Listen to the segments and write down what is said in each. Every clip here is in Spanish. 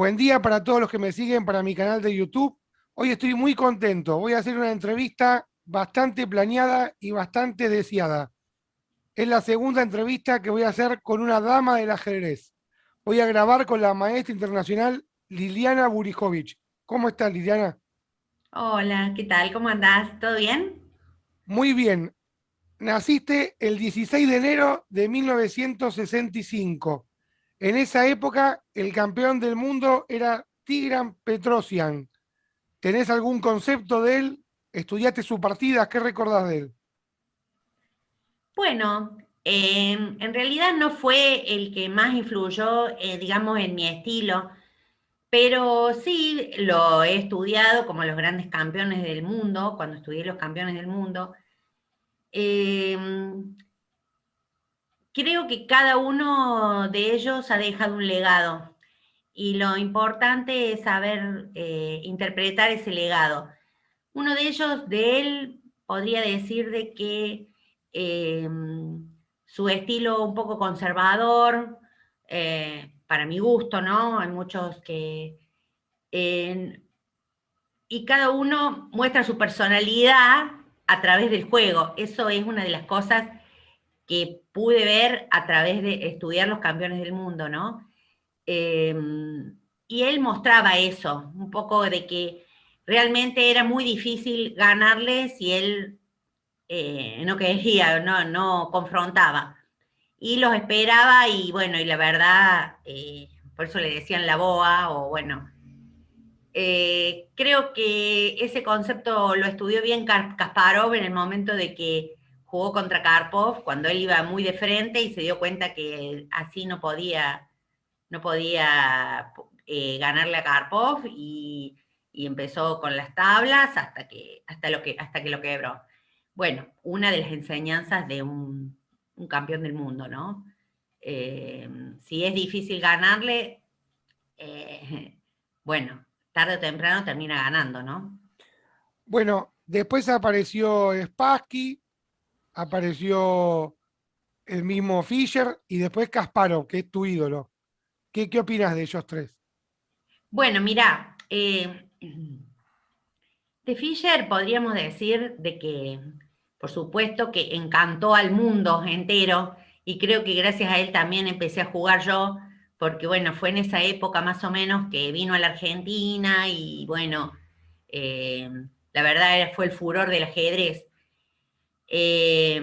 Buen día para todos los que me siguen para mi canal de YouTube. Hoy estoy muy contento. Voy a hacer una entrevista bastante planeada y bastante deseada. Es la segunda entrevista que voy a hacer con una dama del ajedrez. Voy a grabar con la maestra internacional Liliana Burijovic. ¿Cómo estás, Liliana? Hola, ¿qué tal? ¿Cómo andás? ¿Todo bien? Muy bien. Naciste el 16 de enero de 1965. En esa época, el campeón del mundo era Tigran Petrosian. ¿Tenés algún concepto de él? ¿Estudiaste su partida? ¿Qué recordás de él? Bueno, en realidad no fue el que más influyó, digamos, en mi estilo, pero sí lo he estudiado como los grandes campeones del mundo, cuando estudié los campeones del mundo. Eh, Creo que cada uno de ellos ha dejado un legado y lo importante es saber interpretar ese legado. Uno de ellos, de él, podría decir de que eh, su estilo un poco conservador, para mi gusto, ¿no? Hay muchos que... eh, y cada uno muestra su personalidad a través del juego. Eso es una de las cosas que pude ver a través de estudiar los campeones del mundo, ¿no? Eh, y él mostraba eso, un poco de que realmente era muy difícil ganarle si él no quería, no confrontaba. Y los esperaba y bueno, y la verdad, por eso le decían la boa o bueno. Creo que ese concepto lo estudió bien Kasparov en el momento de que jugó contra Karpov, cuando él iba muy de frente y se dio cuenta que así no podía ganarle a Karpov y empezó con las tablas hasta que lo quebró. Bueno, una de las enseñanzas de un campeón del mundo, ¿no? Si es difícil ganarle, eh, bueno, tarde o temprano termina ganando, ¿no? Bueno, después apareció Spassky, apareció el mismo Fischer y después Kasparov, que es tu ídolo. ¿Qué opinas de ellos tres? Bueno, mirá, de Fischer podríamos decir de que, por supuesto, que encantó al mundo entero y creo que gracias a él también empecé a jugar yo, porque bueno, fue en esa época más o menos que vino a la Argentina y bueno, eh, la verdad fue el furor del ajedrez. Eh,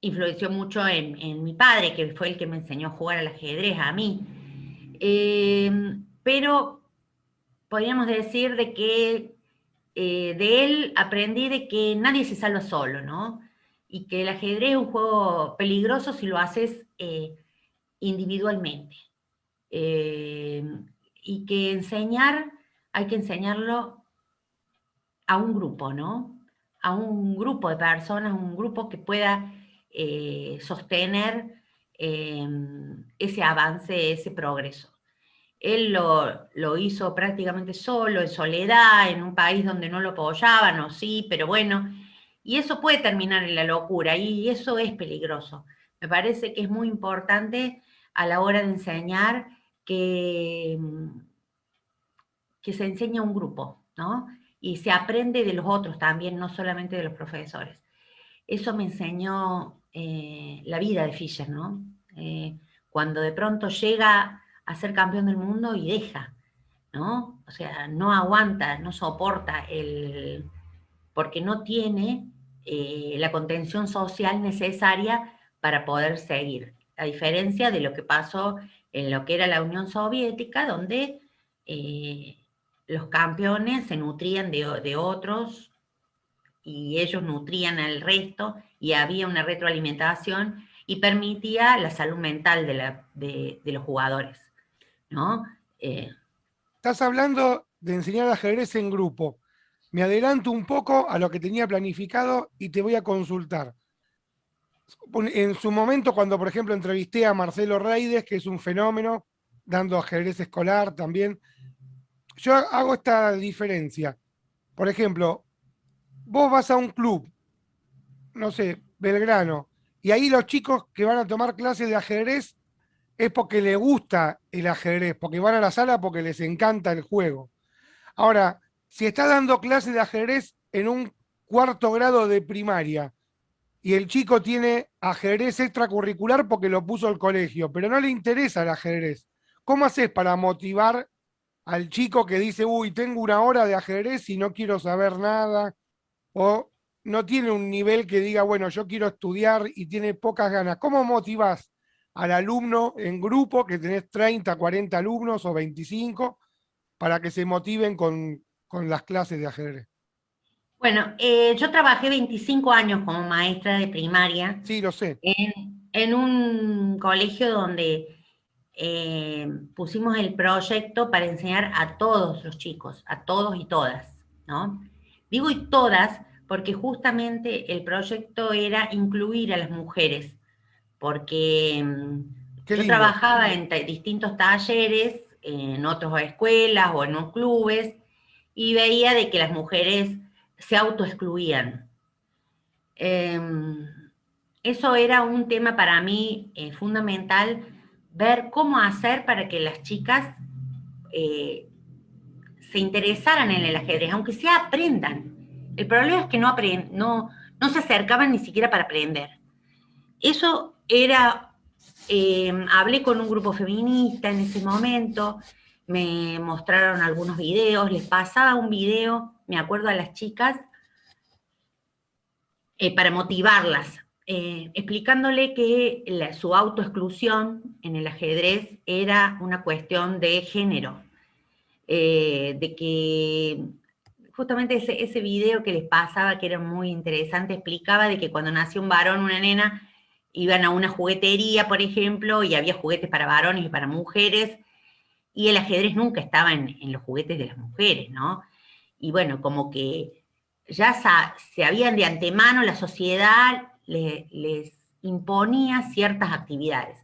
Influenció mucho en mi padre, que fue el que me enseñó a jugar al ajedrez a mí. Eh, pero podríamos decir de que de él aprendí de que nadie se salva solo, ¿no? Y que el ajedrez es un juego peligroso si lo haces individualmente. Eh, y que hay que enseñarlo a un grupo, ¿no? A un grupo de personas, un grupo que pueda sostener eh, ese avance, ese progreso. Él lo hizo prácticamente solo, en soledad, en un país donde no lo apoyaban, o sí, pero bueno, y eso puede terminar en la locura, y eso es peligroso. Me parece que es muy importante a la hora de enseñar que, que se enseña a un grupo, ¿no? Y se aprende de los otros también, no solamente de los profesores. Eso me enseñó la vida de Fischer, ¿no? Cuando de pronto llega a ser campeón del mundo y deja, ¿no? O sea, no aguanta, no soporta porque no tiene la contención social necesaria para poder seguir. A diferencia de lo que pasó en lo que era la Unión Soviética, donde eh, los campeones se nutrían de otros y ellos nutrían al resto y había una retroalimentación y permitía la salud mental de los jugadores, ¿no? Eh, Estás hablando de enseñar ajedrez en grupo. Me adelanto un poco a lo que tenía planificado y te voy a consultar. En su momento, cuando por ejemplo entrevisté a Marcelo Reides, que es un fenómeno, dando ajedrez escolar también, yo hago esta diferencia. Por ejemplo, vos vas a un club, no sé, Belgrano, y ahí los chicos que van a tomar clases de ajedrez es porque les gusta el ajedrez, porque van a la sala porque les encanta el juego. Ahora, si estás dando clases de ajedrez en un cuarto grado de primaria y el chico tiene ajedrez extracurricular porque lo puso el colegio, pero no le interesa el ajedrez, ¿cómo haces para motivar al chico que dice, uy, tengo una hora de ajedrez y no quiero saber nada? O no tiene un nivel que diga, bueno, yo quiero estudiar y tiene pocas ganas. ¿Cómo motivás al alumno en grupo, que tenés 30, 40 alumnos o 25, para que se motiven con las clases de ajedrez? Bueno, yo trabajé 25 años como maestra de primaria Sí, lo sé. en un colegio donde pusimos el proyecto para enseñar a todos los chicos, a todos y todas, ¿no? Digo y todas porque justamente el proyecto era incluir a las mujeres, porque Qué yo lindo. trabajaba en distintos talleres, en otras escuelas o en unos clubes, y veía de que las mujeres se autoexcluían. Eh, Eso era un tema para mí fundamental, ver cómo hacer para que las chicas eh, se interesaran en el ajedrez, aunque sea aprendan. El problema es que no se acercaban ni siquiera para aprender. Eso era, hablé con un grupo feminista en ese momento, me mostraron algunos videos, les pasaba un video, me acuerdo a las chicas, para motivarlas, explicándole que su autoexclusión en el ajedrez era una cuestión de género, de que justamente ese video que les pasaba, que era muy interesante, explicaba de que cuando nació un varón o una nena, iban a una juguetería, por ejemplo, y había juguetes para varones y para mujeres, y el ajedrez nunca estaba en los juguetes de las mujeres, ¿no? Y bueno, como que ya se habían de antemano, la sociedad les imponía ciertas actividades.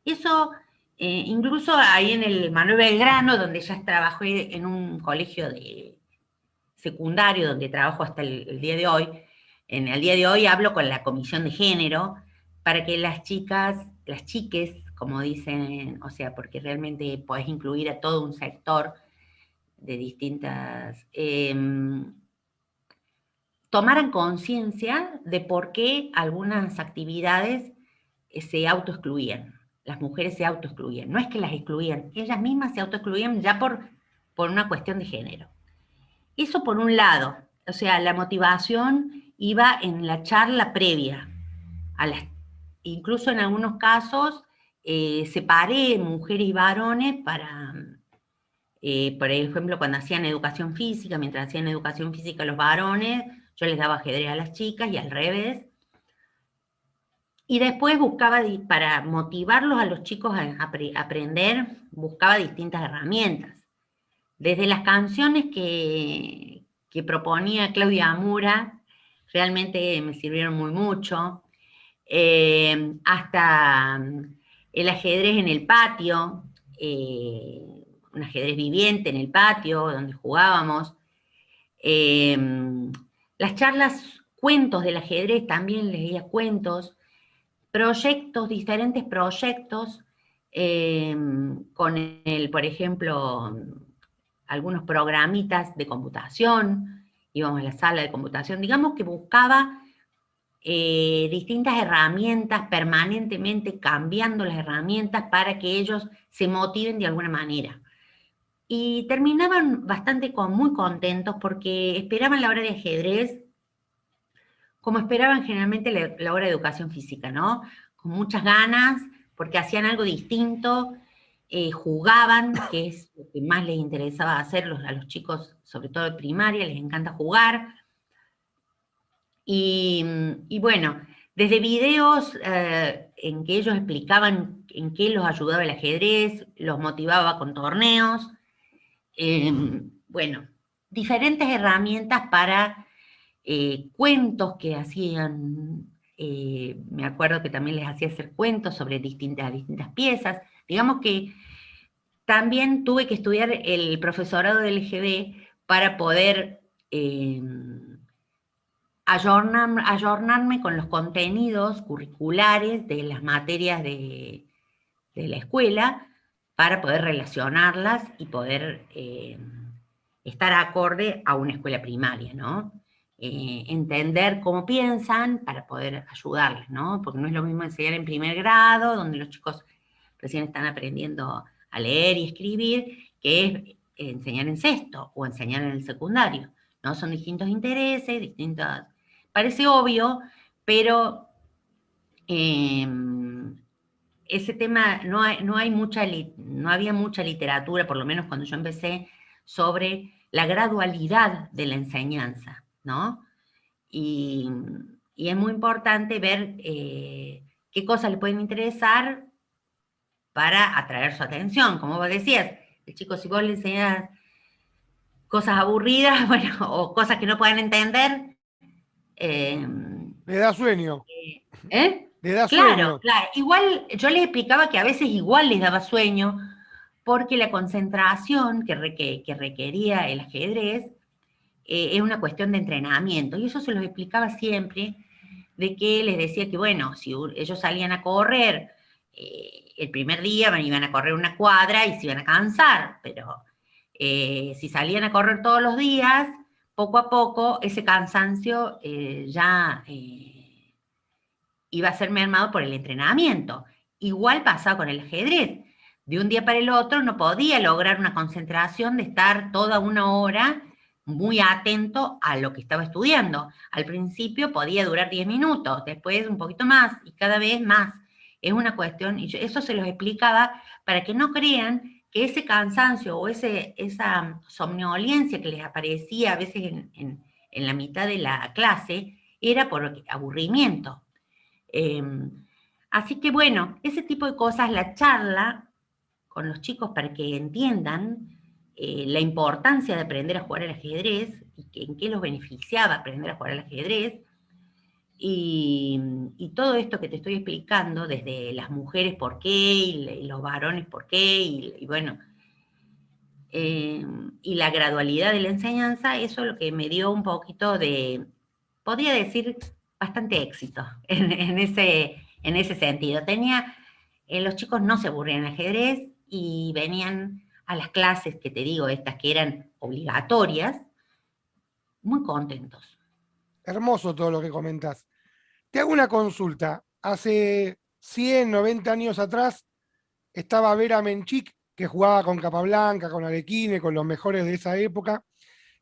Eso, incluso ahí en el Manuel Belgrano, donde ya trabajé en un colegio de secundario, donde trabajo hasta el día de hoy, en el día de hoy hablo con la comisión de género para que las chicas, las chiques, como dicen, o sea, porque realmente podés incluir a todo un sector de distintas, tomaran conciencia de por qué algunas actividades se autoexcluían, las mujeres se autoexcluían, no es que las excluían, ellas mismas se autoexcluían ya por una cuestión de género. Eso por un lado, o sea, la motivación iba en la charla previa, a las, incluso en algunos casos separé mujeres y varones para, por ejemplo, cuando hacían educación física, mientras hacían educación física los varones, yo les daba ajedrez a las chicas y al revés. Y después buscaba, para motivarlos a los chicos a aprender, buscaba distintas herramientas. Desde las canciones que proponía Claudia Amura, realmente me sirvieron muy mucho, hasta el ajedrez en el patio, un ajedrez viviente en el patio donde jugábamos. Eh, las charlas, cuentos del ajedrez, también leía cuentos, proyectos, diferentes proyectos, con por ejemplo, algunos programitas de computación, íbamos a la sala de computación, digamos que buscaba distintas herramientas, permanentemente cambiando las herramientas para que ellos se motiven de alguna manera. Y terminaban bastante muy contentos porque esperaban la hora de ajedrez como esperaban generalmente la hora de educación física, ¿no? Con muchas ganas, porque hacían algo distinto, jugaban, que es lo que más les interesaba hacer a los chicos, sobre todo de primaria, les encanta jugar. Y bueno, desde videos en que ellos explicaban en qué los ayudaba el ajedrez, los motivaba con torneos, bueno, diferentes herramientas para cuentos que hacían, me acuerdo que también les hacía hacer cuentos sobre distintas piezas. Digamos que también tuve que estudiar el profesorado del LGB para poder ayornarme con los contenidos curriculares de las materias de la escuela para poder relacionarlas y poder estar acorde a una escuela primaria, ¿no? Entender cómo piensan para poder ayudarles, ¿no? Porque no es lo mismo enseñar en primer grado, donde los chicos recién están aprendiendo a leer y escribir, que es enseñar en sexto o enseñar en el secundario, ¿no? Son distintos intereses, distintas... Parece obvio, pero ese tema, no había mucha literatura, por lo menos cuando yo empecé, sobre la gradualidad de la enseñanza, ¿no? Y, y es muy importante ver qué cosas le pueden interesar para atraer su atención. Como vos decías, el chico, si vos le enseñas cosas aburridas, bueno, o cosas que no puedan entender, eh, Le da sueño, ¿eh? le da Claro, sueño. claro. Igual yo les explicaba que a veces igual les daba sueño, porque la concentración que requería el ajedrez es una cuestión de entrenamiento. Y eso se los explicaba siempre, de que les decía que, bueno, si ellos salían a correr, el primer día iban a correr una cuadra y se iban a cansar, pero si salían a correr todos los días, poco a poco ese cansancio ya iba a ser mermado por el entrenamiento. Igual pasaba con el ajedrez. De un día para el otro no podía lograr una concentración de estar toda una hora muy atento a lo que estaba estudiando. Al principio podía durar 10 minutos, después un poquito más y cada vez más. Es una cuestión, y eso se los explicaba para que no crean que ese cansancio o esa somnolencia que les aparecía a veces en la mitad de la clase era por aburrimiento. Eh, Así que bueno, ese tipo de cosas, la charla con los chicos para que entiendan la importancia de aprender a jugar al ajedrez y en qué los beneficiaba aprender a jugar al ajedrez. Y todo esto que te estoy explicando, desde las mujeres por qué y los varones por qué, y bueno, y la gradualidad de la enseñanza, eso es lo que me dio un poquito de, podría decir, bastante éxito en ese sentido. Los chicos no se aburrían en ajedrez y venían a las clases que te digo, estas que eran obligatorias, muy contentos. Hermoso todo lo que comentás. Te hago una consulta. Hace 100, 90 años atrás estaba Vera Menchik, que jugaba con Capablanca, con Arequine, con los mejores de esa época,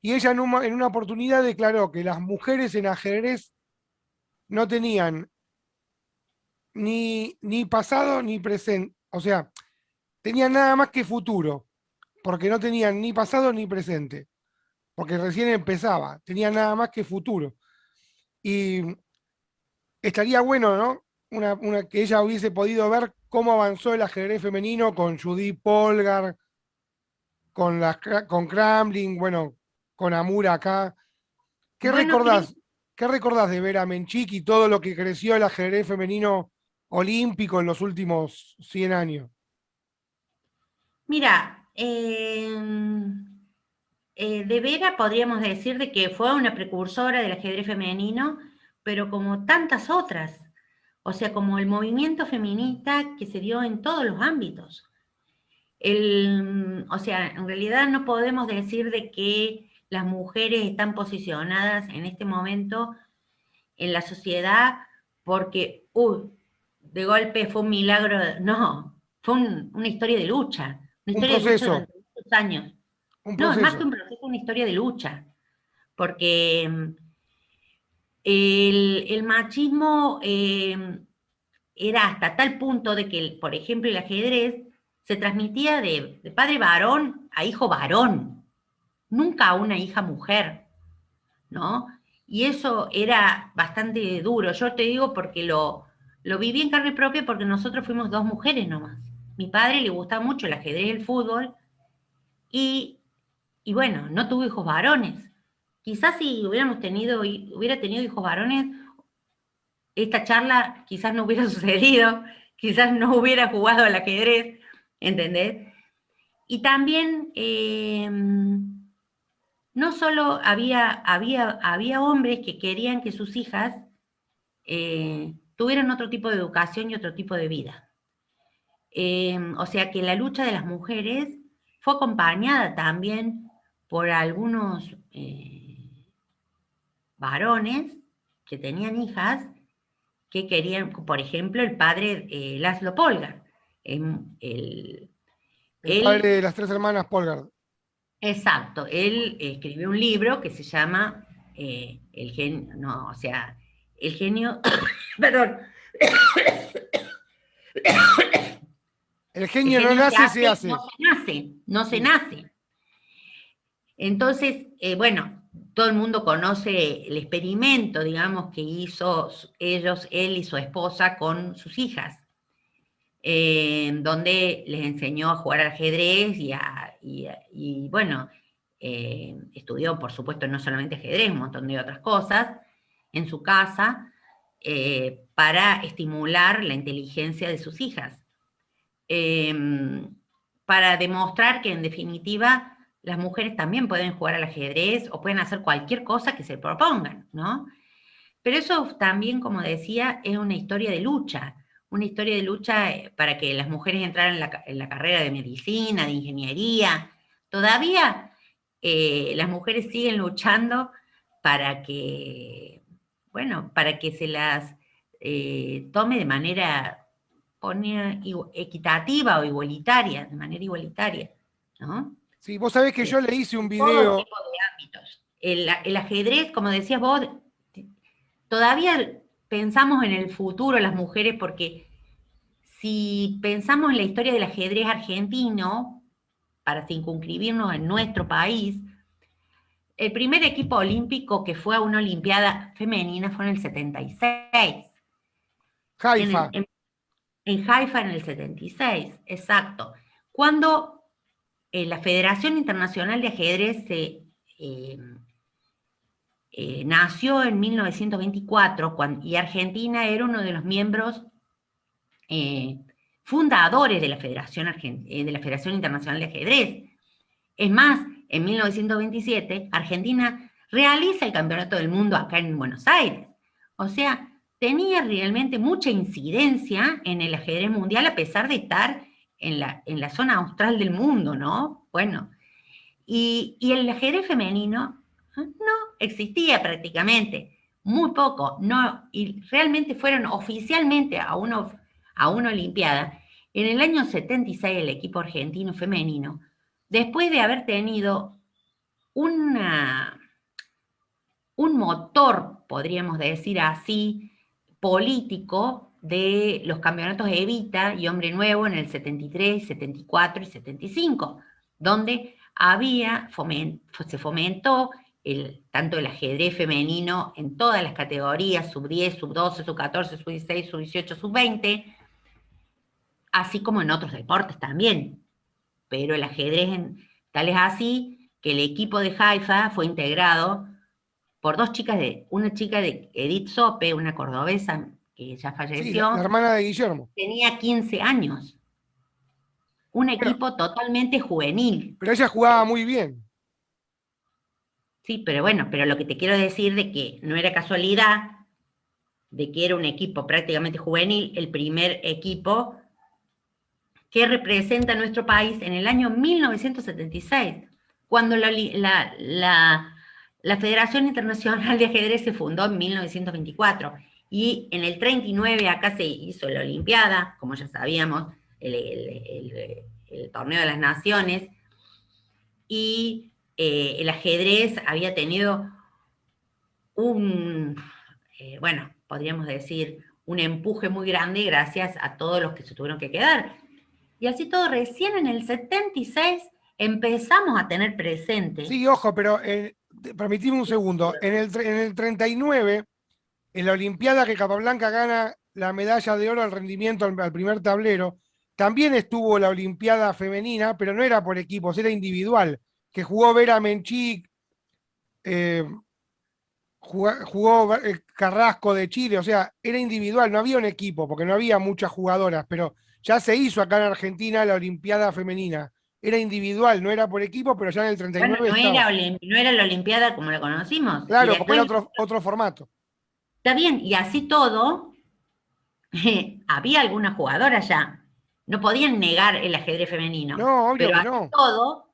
y ella en una oportunidad declaró que las mujeres en ajedrez no tenían ni pasado ni presente, o sea, tenían nada más que futuro, porque no tenían ni pasado ni presente, porque recién empezaba, tenían nada más que futuro. Y estaría bueno, ¿no? Que ella hubiese podido ver cómo avanzó el ajedrez femenino con Judith Polgar, con Kramling, bueno, con Amura acá. ¿Qué Bueno, Cris, recordás, ¿Qué recordás de Vera Menchik y todo lo que creció el ajedrez femenino olímpico en los últimos 100 años? mira, de Vera podríamos decir de que fue una precursora del ajedrez femenino, pero como tantas otras, o sea, como el movimiento feminista que se dio en todos los ámbitos. O sea, en realidad no podemos decir de que las mujeres están posicionadas en este momento en la sociedad porque, de golpe fue un milagro, no, fue una historia de lucha, una Un historia de lucha proceso, durante muchos años. un No, es más que proceso. un proceso, una historia de lucha, porque el machismo era hasta tal punto de que, por ejemplo, el ajedrez se transmitía de padre varón a hijo varón, nunca a una hija mujer, ¿no? Y eso era bastante duro. Yo te digo porque lo viví en carne propia porque nosotros fuimos dos mujeres nomás. Mi padre le gustaba mucho el ajedrez y el fútbol y, y bueno, no tuvo hijos varones. Quizás si hubiera tenido hijos varones, esta charla quizás no hubiera sucedido, quizás no hubiera jugado al ajedrez, ¿entendés? Y también no solo había hombres que querían que sus hijas tuvieran otro tipo de educación y otro tipo de vida. O sea que la lucha de las mujeres fue acompañada también por algunos varones que tenían hijas que querían, por ejemplo, el padre Laszlo Polgar. El padre Él, de las tres hermanas Polgard. exacto, él escribió un libro que se llama El genio, no, o sea, el genio, perdón, El el genio no genio se nace, se hace, no hace. se nace, no se Sí. nace. Entonces, bueno, todo el mundo conoce el experimento, digamos, que hizo ellos, él y su esposa con sus hijas, donde les enseñó a jugar al ajedrez y bueno, estudió, por supuesto, no solamente ajedrez, un montón de otras cosas en su casa para estimular la inteligencia de sus hijas. Para demostrar que en definitiva las mujeres también pueden jugar al ajedrez o pueden hacer cualquier cosa que se propongan, ¿no? Pero eso también, como decía, es una historia de lucha para que las mujeres entraran en la carrera de medicina, de ingeniería. Todavía las mujeres siguen luchando para que, bueno, para que se las tome de manera equitativa o igualitaria, de manera igualitaria, ¿no? Sí, vos sabés que yo le hice un En todo video. tipo de ámbitos. El ajedrez, como decías vos, todavía pensamos en el futuro las mujeres porque si pensamos en la historia del ajedrez argentino, para circunscribirnos en nuestro país, el primer equipo olímpico que fue a una olimpiada femenina fue en el 76, en, Haifa. el, en, en Haifa en el 76, exacto. Cuando la Federación Internacional de Ajedrez eh, nació en 1924 y Argentina era uno de los miembros fundadores de de la Federación Internacional de Ajedrez. Es más, en 1927 Argentina realiza el Campeonato del Mundo acá en Buenos Aires. O sea, tenía realmente mucha incidencia en el ajedrez mundial a pesar de estar en la zona austral del mundo, ¿no? Bueno, y el ajedrez femenino no existía prácticamente, muy poco, no, y realmente fueron oficialmente a una Olimpiada en el año 76 el equipo argentino femenino, después de haber tenido una, un motor, podríamos decir así, político de los campeonatos Evita y Hombre Nuevo en el 73, 74 y 75, donde se fomentó tanto el ajedrez femenino en todas las categorías, sub 10, sub 12, sub 14, sub 16, sub 18, sub 20, así como en otros deportes también. Pero el ajedrez tal es así que el equipo de Haifa fue integrado por dos chicas una chica de Edith Sope, una cordobesa que ya Sí, la falleció, hermana de Guillermo. tenía 15 años, un Bueno, equipo totalmente juvenil. pero ella jugaba muy bien. Sí, pero bueno, pero lo que te quiero decir de que no era casualidad, de que era un equipo prácticamente juvenil, el primer equipo que representa a nuestro país en el año 1976, cuando la Federación Internacional de Ajedrez se fundó en 1924 y en el 39 acá se hizo la Olimpiada, como ya sabíamos, el Torneo de las Naciones, y el ajedrez había tenido bueno, podríamos decir, un empuje muy grande gracias a todos los que se tuvieron que quedar. Y así todo, recién en el 76 empezamos a tener presente. Sí, ojo, pero permitime un segundo. En el 39, en la Olimpiada que Capablanca gana la medalla de oro al rendimiento al primer tablero, también estuvo la Olimpiada femenina, pero no era por equipos, era individual, que jugó Vera Menchik, eh, jugó Carrasco de Chile, o sea, era individual, no había un equipo, porque no había muchas jugadoras, pero ya se hizo acá en Argentina la Olimpiada femenina. Era individual, no era por equipo, pero ya en el Bueno, 39 estaba. no era la Olimpiada como la conocimos. Y Claro, porque era después, otro formato. está bien, y así todo, había alguna jugadora ya. no podían negar el ajedrez femenino, No, obvio pero que así no. todo,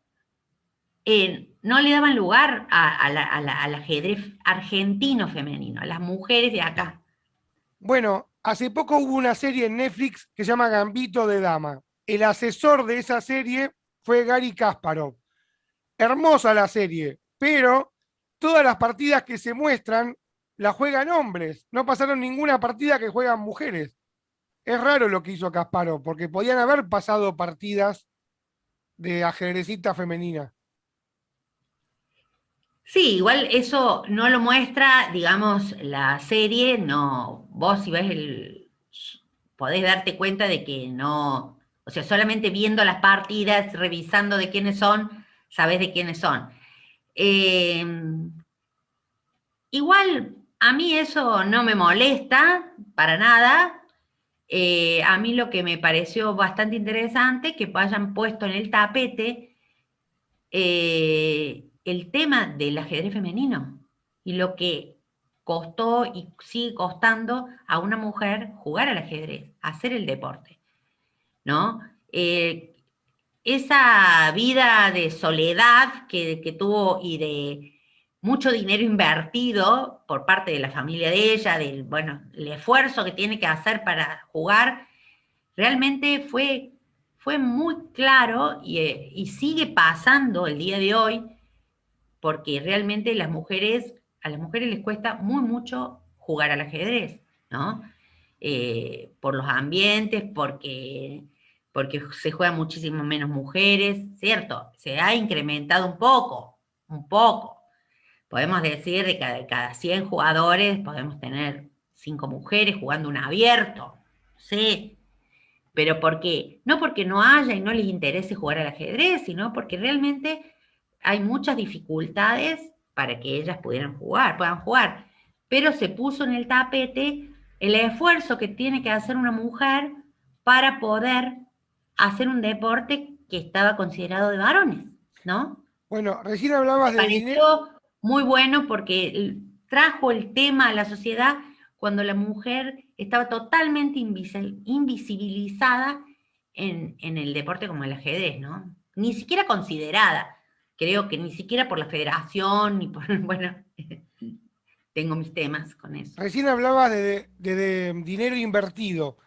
no le daban lugar al ajedrez argentino femenino, a las mujeres de acá. Bueno, hace poco hubo una serie en Netflix que se llama Gambito de Dama. El asesor de esa serie fue Gary Kasparov. Hermosa la serie, pero todas las partidas que se muestran las juegan hombres. No pasaron ninguna partida que juegan mujeres. Es raro lo que hizo Kasparov, porque podían haber pasado partidas de ajedrecita femenina. Sí, igual eso no lo muestra, digamos, la serie, no, vos si ves podés darte cuenta de que no, o sea, solamente viendo las partidas, revisando de quiénes son, sabés de quiénes son. Eh, Igual a mí eso no me molesta para nada. A mí lo que me pareció bastante interesante que hayan puesto en el tapete el tema del ajedrez femenino y lo que costó y sigue costando a una mujer jugar al ajedrez, hacer el deporte, ¿no? Esa vida de soledad que tuvo y de mucho dinero invertido por parte de la familia de ella, del, bueno, el esfuerzo que tiene que hacer para jugar, realmente fue muy claro y sigue pasando el día de hoy, porque realmente a las mujeres les cuesta muy mucho jugar al ajedrez, ¿no? Por los ambientes, porque se juegan muchísimo menos mujeres, ¿cierto? Se ha incrementado un poco. Podemos decir de cada 100 jugadores, podemos tener 5 mujeres jugando un abierto, ¿sí? Pero ¿por qué? No porque no haya y no les interese jugar al ajedrez, sino porque realmente hay muchas dificultades para que ellas puedan jugar. Pero se puso en el tapete el esfuerzo que tiene que hacer una mujer para poder hacer un deporte que estaba considerado de varones, ¿no? Bueno, recién hablabas de dinero. Pareció muy bueno porque trajo el tema a la sociedad cuando la mujer estaba totalmente invisibilizada en el deporte como el ajedrez, ¿no? Ni siquiera considerada. Creo que ni siquiera por la federación, ni por, bueno, tengo mis temas con eso. Recién hablabas de dinero invertido.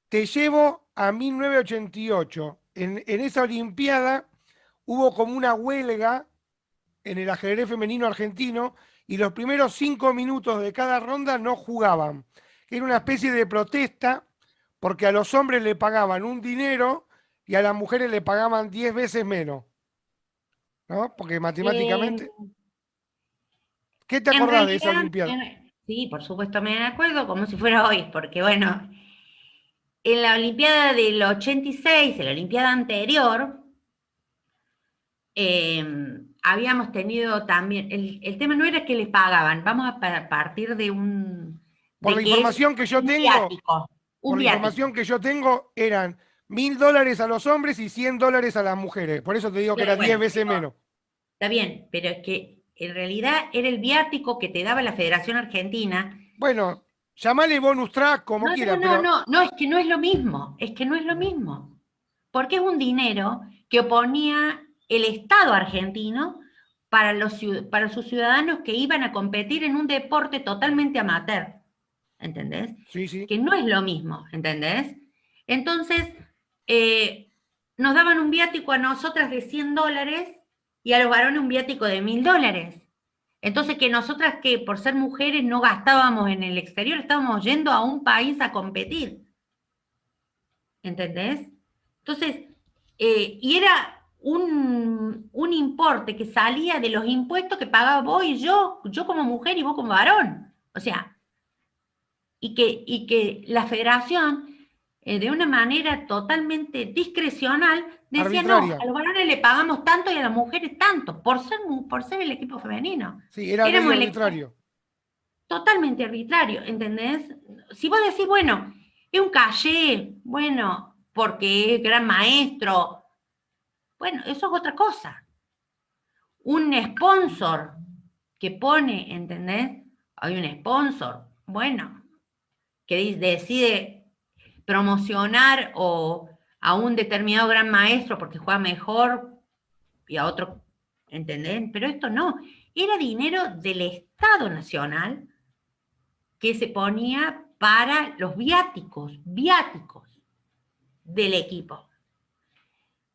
Te llevo a 1988. En esa Olimpiada hubo como una huelga en el ajedrez femenino argentino y los primeros 5 minutos de cada ronda no jugaban. Era una especie de protesta porque a los hombres le pagaban un dinero y a las mujeres le pagaban 10 veces menos, ¿no? Porque Eh, matemáticamente... ¿Qué te en acordás de esa realidad, Olimpiada? sí, por supuesto me acuerdo como si fuera hoy, porque bueno, en la Olimpiada del 86, en la Olimpiada anterior, habíamos tenido también, el tema no era que les pagaban, vamos a partir Por de la que es información que yo tengo, un por la información viático. que yo tengo, eran $1000 a los hombres y $100 a las mujeres. Por eso te digo que era Claro, 10 bueno, veces pero menos. está bien, pero es que en realidad era el viático que te daba la Federación Argentina. Bueno, llamale bonus track como No, no, quiera, no, pero no, no, es que no es lo mismo, es que no es lo mismo, porque es un dinero que oponía el Estado argentino para sus ciudadanos que iban a competir en un deporte totalmente amateur, ¿entendés? sí, sí. Que no es lo mismo, ¿entendés? Entonces, eh, nos daban un viático a nosotras de $100 y a los varones un viático de $1000. Entonces, que nosotras que por ser mujeres no gastábamos en el exterior, estábamos yendo a un país a competir, ¿entendés? Entonces, y era un importe que salía de los impuestos que pagaba vos y yo como mujer y vos como varón. O sea, y que la federación, de una manera totalmente discrecional, decía, no, Arbitraria. a los varones le pagamos tanto y a las mujeres tanto, por ser el equipo femenino. Sí, era medio Éramos el equipo arbitrario. totalmente arbitrario, ¿entendés? Si vos decís, bueno, es un calle, bueno, porque es gran maestro, bueno, eso es otra cosa. Un sponsor que pone, ¿entendés? Hay un sponsor, bueno, que decide promocionar o a un determinado gran maestro porque juega mejor y a otro, ¿entendés? Pero esto no, era dinero del Estado Nacional que se ponía para los viáticos del equipo.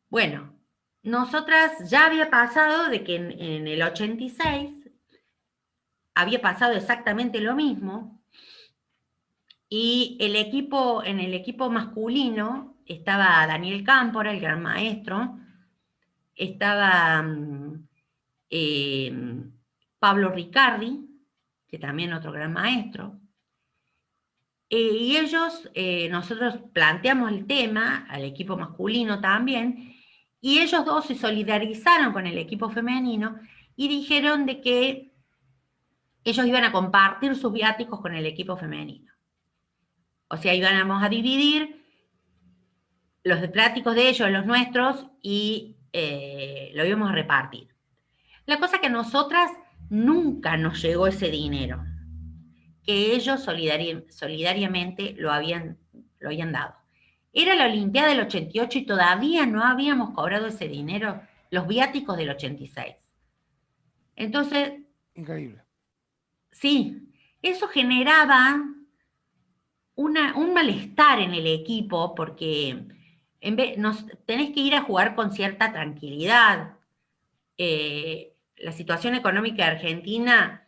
Bueno, nosotras ya había pasado de que en el 86 había pasado exactamente lo mismo, y en el equipo masculino estaba Daniel Cámpora, el gran maestro, estaba Pablo Ricardi, que también otro gran maestro, y ellos, nosotros planteamos el tema al equipo masculino también, y ellos dos se solidarizaron con el equipo femenino y dijeron de que ellos iban a compartir sus viáticos con el equipo femenino. O sea, íbamos a dividir los viáticos de ellos, los nuestros, y lo íbamos a repartir. La cosa es que a nosotras nunca nos llegó ese dinero, que ellos solidariamente lo habían dado. Era la Olimpiada del 88 y todavía no habíamos cobrado ese dinero, los viáticos del 86. Entonces, Increíble. sí, eso generaba un malestar en el equipo porque tenés que ir a jugar con cierta tranquilidad. La situación económica de Argentina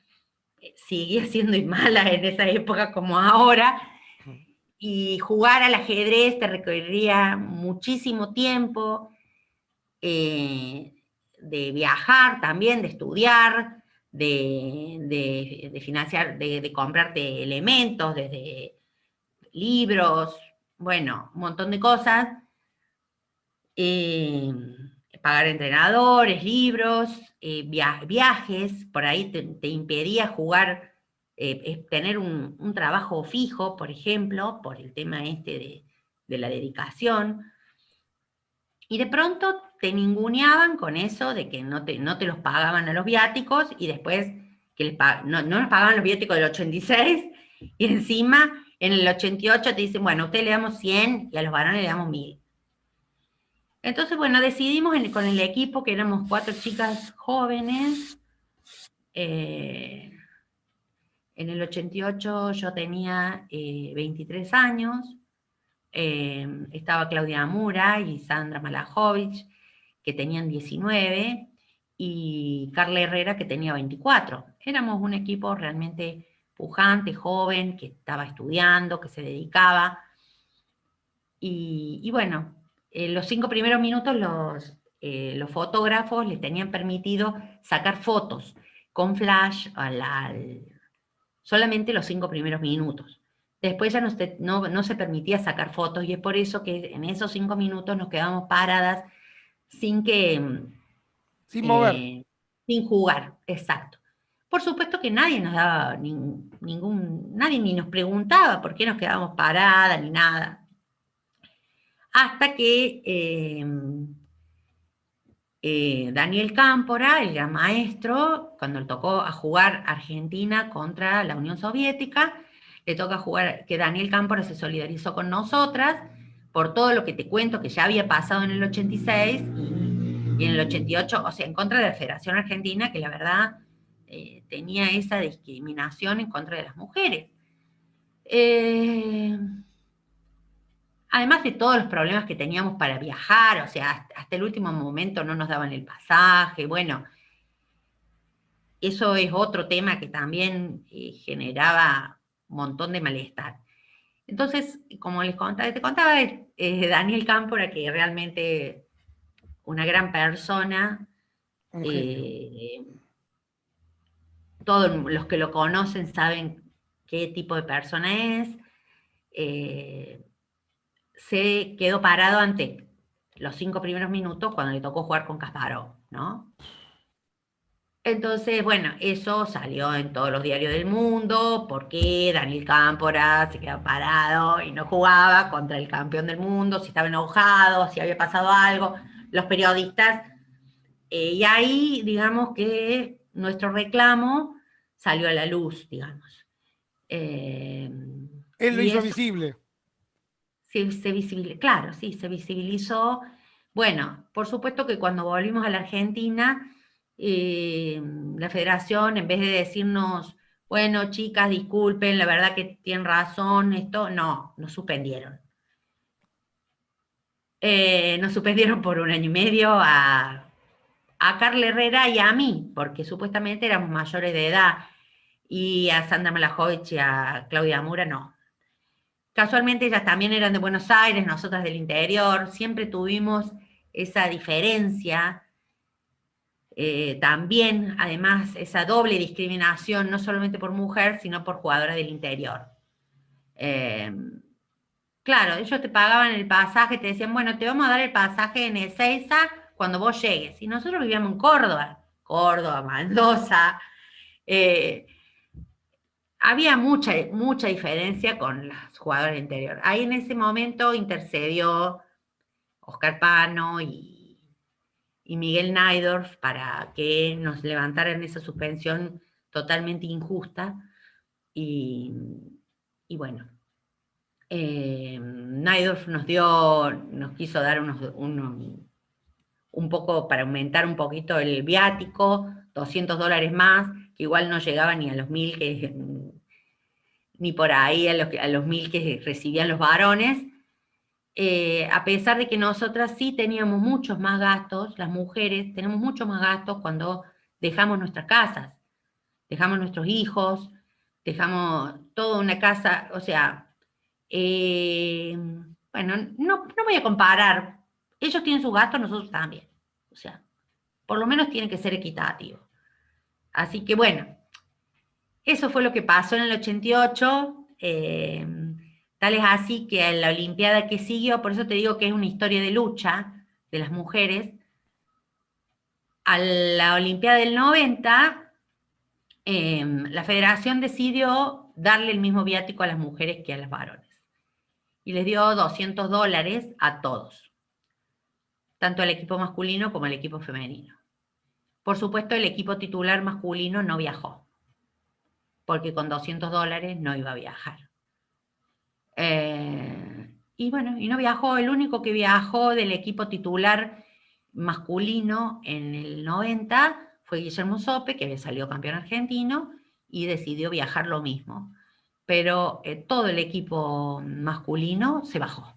seguía siendo mala en esa época como ahora, y jugar al ajedrez te requeriría muchísimo tiempo, de viajar también, de estudiar, de financiar, de comprarte elementos, desde libros, bueno, un montón de cosas, pagar entrenadores, libros, viajes, por ahí te impedía jugar, tener un trabajo fijo, por ejemplo, por el tema este de la dedicación, y de pronto te ninguneaban con eso de que no te los pagaban a los viáticos, y después que no nos pagaban los viáticos del 86, y encima en el 88 te dicen, bueno, a usted le damos 100 y a los varones le damos 1000. Entonces, bueno, decidimos con el equipo, que éramos 4 chicas jóvenes. En el 88 yo tenía 23 años. Estaba Claudia Amura y Sandra Malajovic, que tenían 19, y Carla Herrera, que tenía 24. Éramos un equipo realmente pujante, joven, que estaba estudiando, que se dedicaba. Y bueno, los 5 primeros minutos los fotógrafos les tenían permitido sacar fotos con flash solamente los 5 primeros minutos. Después ya no se permitía sacar fotos, y es por eso que en esos 5 minutos nos quedamos paradas sin mover. sin jugar, exacto. Por supuesto que nadie nos daba nadie ni nos preguntaba por qué nos quedábamos paradas ni nada. Hasta que Daniel Cámpora, el gran maestro, cuando le tocó a jugar Argentina contra la Unión Soviética, le toca jugar, que Daniel Cámpora se solidarizó con nosotras por todo lo que te cuento que ya había pasado en el 86 y en el 88, o sea, en contra de la Federación Argentina, que la verdad tenía esa discriminación en contra de las mujeres. Además de todos los problemas que teníamos para viajar, o sea, hasta el último momento no nos daban el pasaje, bueno, eso es otro tema que también generaba un montón de malestar. Entonces, como te contaba Daniel Cámpora, que realmente una gran persona, todos los que lo conocen saben qué tipo de persona es, se quedó parado ante los 5 primeros minutos cuando le tocó jugar con Kasparov, ¿no? Entonces, bueno, eso salió en todos los diarios del mundo, porque Daniel Cámpora se quedó parado y no jugaba contra el campeón del mundo, si estaba enojado, si había pasado algo, los periodistas, y ahí, digamos que nuestro reclamo salió a la luz, digamos. Él lo hizo visible. claro, sí, se visibilizó. Bueno, por supuesto que cuando volvimos a la Argentina, la federación, en vez de decirnos, bueno, chicas, disculpen, la verdad que tienen razón, esto, no, nos suspendieron. Nos suspendieron por 1 año y medio a Carla Herrera y a mí, porque supuestamente éramos mayores de edad, y a Sandra Malajovic y a Claudia Mura no. Casualmente ellas también eran de Buenos Aires, nosotras del interior, siempre tuvimos esa diferencia, también además esa doble discriminación, no solamente por mujer, sino por jugadora del interior. Claro, ellos te pagaban el pasaje, te decían, bueno, te vamos a dar el pasaje en Ezeiza cuando vos llegues. Y nosotros vivíamos en Córdoba, Mendoza. Había mucha diferencia con las jugadoras del interior. Ahí en ese momento intercedió Oscar Pano y Miguel Naidorf para que nos levantaran esa suspensión totalmente injusta. Y bueno, Naidorf nos quiso dar un poco para aumentar un poquito el viático, $200 más, que igual no llegaba ni a los 1.000 ni por ahí a los 1.000 que recibían los varones, a pesar de que nosotras sí teníamos muchos más gastos, las mujeres tenemos muchos más gastos cuando dejamos nuestras casas, dejamos nuestros hijos, dejamos toda una casa, o sea, bueno, no voy a comparar, ellos tienen sus gastos, nosotros también, o sea, por lo menos tiene que ser equitativo. Así que bueno, eso fue lo que pasó en el 88, tal es así que en la Olimpiada que siguió, por eso te digo que es una historia de lucha de las mujeres, a la Olimpiada del 90, la federación decidió darle el mismo viático a las mujeres que a los varones. Y les dio $200 a todos, tanto al equipo masculino como al equipo femenino. Por supuesto, el equipo titular masculino no viajó, porque con $200 no iba a viajar. Y bueno, y no viajó, el único que viajó del equipo titular masculino en el 90 fue Guillermo Sope, que había salido campeón argentino, y decidió viajar lo mismo. Pero todo el equipo masculino se bajó.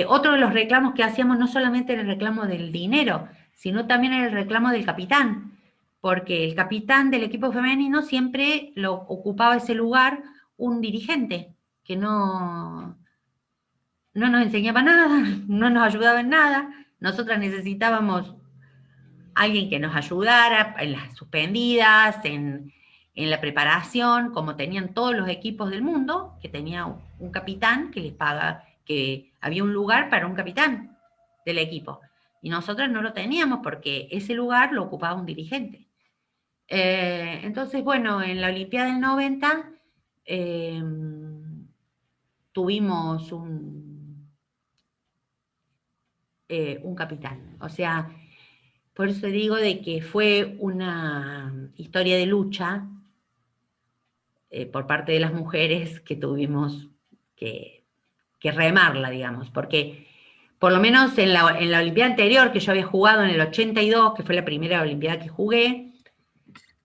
Otro de los reclamos que hacíamos no solamente era el reclamo del dinero, sino también era el reclamo del capitán, porque el capitán del equipo femenino siempre lo ocupaba ese lugar un dirigente que no nos enseñaba nada, no nos ayudaba en nada. Nosotras necesitábamos alguien que nos ayudara en las suspendidas, en la preparación, como tenían todos los equipos del mundo, que tenía un capitán que les paga, que había un lugar para un capitán del equipo. Y nosotros no lo teníamos porque ese lugar lo ocupaba un dirigente. Entonces, bueno, en la Olimpiada del 90 tuvimos un capitán. O sea, por eso digo de que fue una historia de lucha por parte de las mujeres que tuvimos que remarla, digamos, porque por lo menos en la Olimpiada anterior que yo había jugado en el 82, que fue la primera Olimpiada que jugué,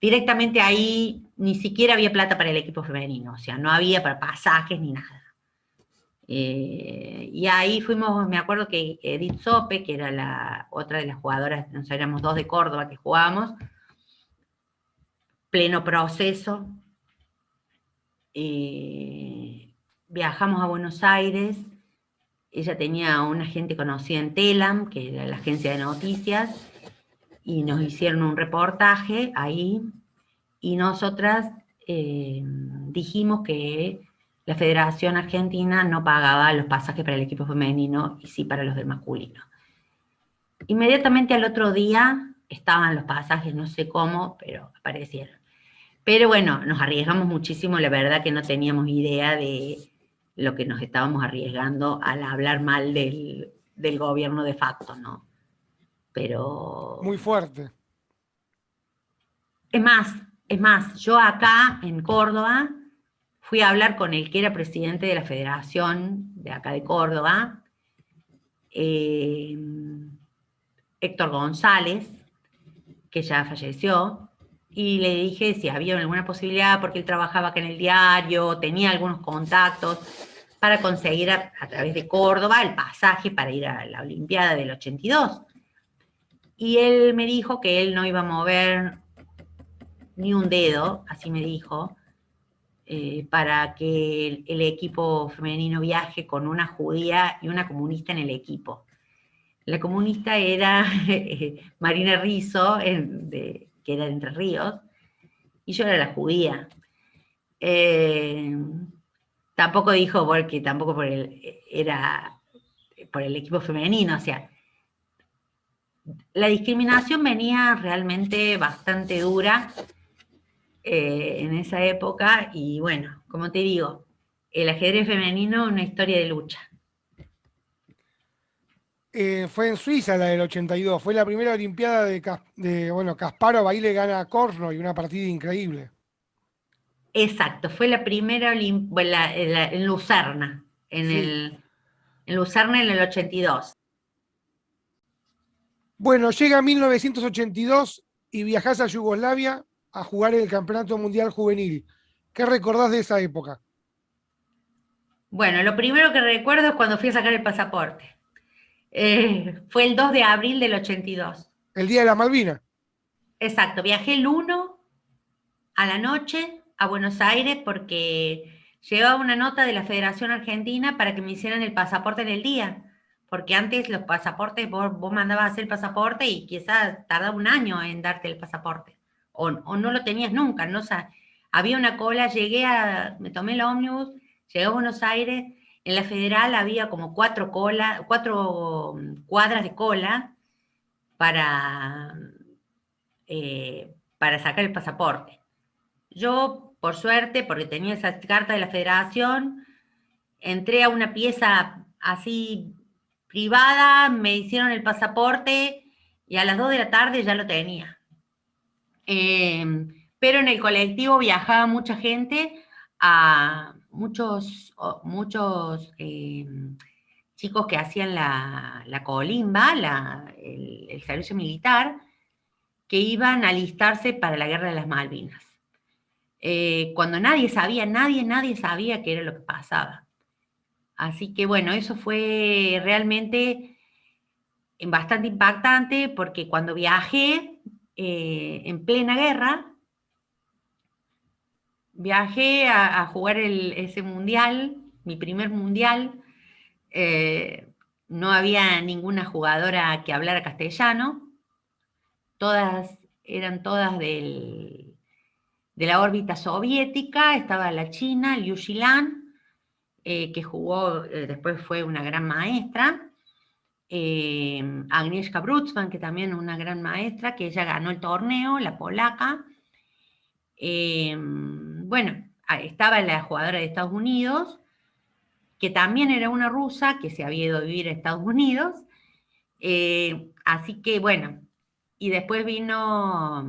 directamente ahí ni siquiera había plata para el equipo femenino, o sea, no había para pasajes ni nada. Y ahí fuimos, me acuerdo que Edith Sope, que era la otra de las jugadoras, nosotros éramos 2 de Córdoba que jugábamos, pleno proceso, viajamos a Buenos Aires, ella tenía una gente conocida en Telam, que era la agencia de noticias, y nos hicieron un reportaje ahí, y nosotras dijimos que la Federación Argentina no pagaba los pasajes para el equipo femenino y sí para los del masculino. Inmediatamente al otro día estaban los pasajes, no sé cómo, pero aparecieron. Pero bueno, nos arriesgamos muchísimo, la verdad que no teníamos idea de lo que nos estábamos arriesgando al hablar mal del gobierno de facto, ¿no? Pero... Muy fuerte. Es más, yo acá en Córdoba fui a hablar con el que era presidente de la federación de acá de Córdoba, Héctor González, que ya falleció, y le dije si había alguna posibilidad, porque él trabajaba acá en el diario, tenía algunos contactos, para conseguir a través de Córdoba el pasaje para ir a la Olimpiada del 82. Y él me dijo que él no iba a mover ni un dedo, así me dijo, para que el equipo femenino viaje con una judía y una comunista en el equipo. La comunista era Marina Rizzo, que era de Entre Ríos, y yo era la judía. Tampoco dijo porque tampoco era por el equipo femenino, o sea, la discriminación venía realmente bastante dura en esa época, y bueno, como te digo, el ajedrez femenino, una historia de lucha. Fue en Suiza la del 82, fue la primera Olimpiada bueno, Kasparov ahí le gana a Korno y una partida increíble. Exacto, fue la primera en Lucerna, Sí. en Lucerna en el 82. Bueno, llega 1982 y viajás a Yugoslavia a jugar el Campeonato Mundial Juvenil. ¿Qué recordás de esa época? Bueno, lo primero que recuerdo es cuando fui a sacar el pasaporte. Fue el 2 de abril del 82. El Día de las Malvinas. Exacto, viajé el 1 a la noche a Buenos Aires porque llevaba una nota de la Federación Argentina para que me hicieran el pasaporte en el día. Porque antes los pasaportes, vos mandabas a hacer el pasaporte y quizás tardaba un año en darte el pasaporte. O no lo tenías nunca, ¿no? O sea, había una cola, me tomé el ómnibus, llegué a Buenos Aires, en la Federal había como cuatro cuadras de cola para, para sacar el pasaporte. Yo, por suerte, porque tenía esa carta de la federación, entré a una pieza así privada, me hicieron el pasaporte y a las 2 de la tarde ya lo tenía. Pero en el colectivo viajaba mucha gente, a muchos chicos que hacían la colimba, el servicio militar, que iban a alistarse para la Guerra de las Malvinas. Cuando nadie sabía qué era lo que pasaba. Así que bueno, eso fue realmente bastante impactante porque cuando viajé en plena guerra, viajé a jugar ese mundial, mi primer mundial. No había ninguna jugadora que hablara castellano, eran todas de la órbita soviética. Estaba la china, Liu Xilan, que jugó, después fue una gran maestra, Agnieszka Brutzman, que también es una gran maestra, que ella ganó el torneo, la polaca. Bueno, estaba la jugadora de Estados Unidos, que también era una rusa, que se había ido a vivir a Estados Unidos. Así que bueno, y después vino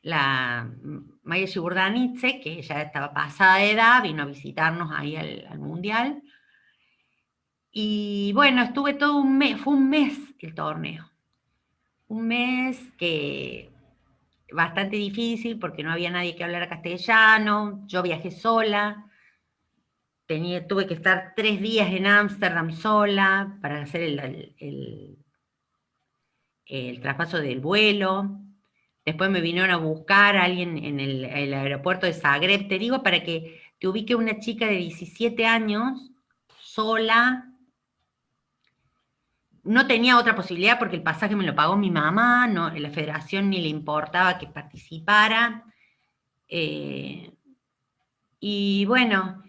la Maya Sigurdanidze, que ya estaba pasada de edad, vino a visitarnos ahí al Mundial. Y bueno, estuve todo un mes, fue un mes el torneo. Un mes que bastante difícil porque no había nadie que hablara castellano, yo viajé sola, tuve que estar 3 días en Ámsterdam sola para hacer el traspaso del vuelo. Después me vinieron a buscar a alguien en el aeropuerto de Zagreb. Te digo para que te ubique una chica de 17 años, sola. No tenía otra posibilidad porque el pasaje me lo pagó mi mamá, no, la federación ni le importaba que participara. Y bueno,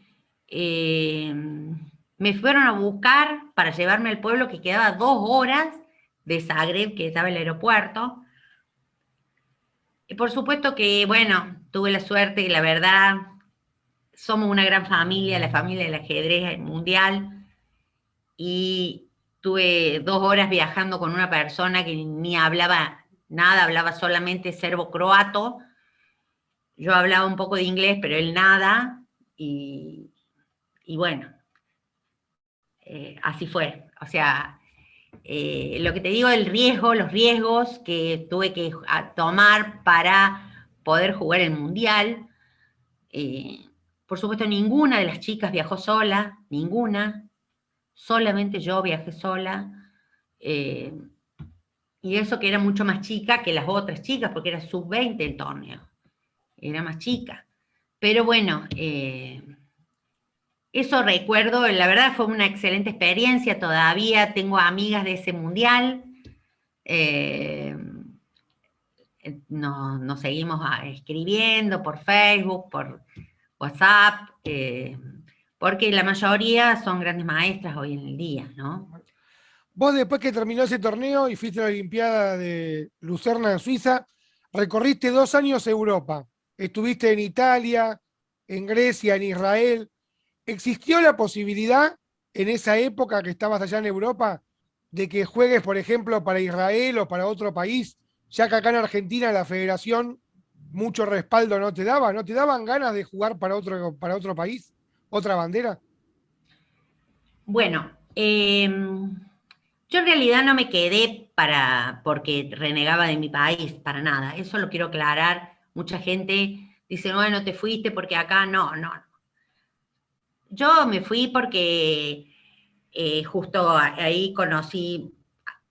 me fueron a buscar para llevarme al pueblo que quedaba 2 horas de Zagreb, que estaba el aeropuerto. Y por supuesto que, bueno, tuve la suerte y la verdad, somos una gran familia, la familia del ajedrez mundial, y tuve 2 horas viajando con una persona que ni hablaba nada, hablaba solamente serbo-croato, yo hablaba un poco de inglés, pero él nada, y bueno, así fue. O sea, lo que te digo, los riesgos que tuve que tomar para poder jugar el mundial. Por supuesto, ninguna de las chicas viajó sola, ninguna. Solamente yo viajé sola. Eh, y eso que era mucho más chica que las otras chicas, porque era sub-20 el torneo. Era más chica. Pero bueno, eso recuerdo, la verdad fue una excelente experiencia. Todavía tengo amigas de ese mundial. Eh, nos seguimos escribiendo por Facebook, por WhatsApp, porque la mayoría son grandes maestras hoy en el día, ¿no? Vos después que terminó ese torneo y fuiste a la Olimpiada de Lucerna en Suiza, recorriste 2 años Europa. Estuviste en Italia, en Grecia, en Israel. ¿Existió la posibilidad en esa época que estabas allá en Europa de que juegues, por ejemplo, para Israel o para otro país, ya que acá en Argentina la federación mucho respaldo no te daba? ¿No te daban ganas de jugar para otro país, otra bandera? Bueno, yo en realidad no me quedé porque renegaba de mi país, para nada. Eso lo quiero aclarar. Mucha gente dice, bueno, te fuiste porque acá no, no. Yo me fui porque justo ahí conocí,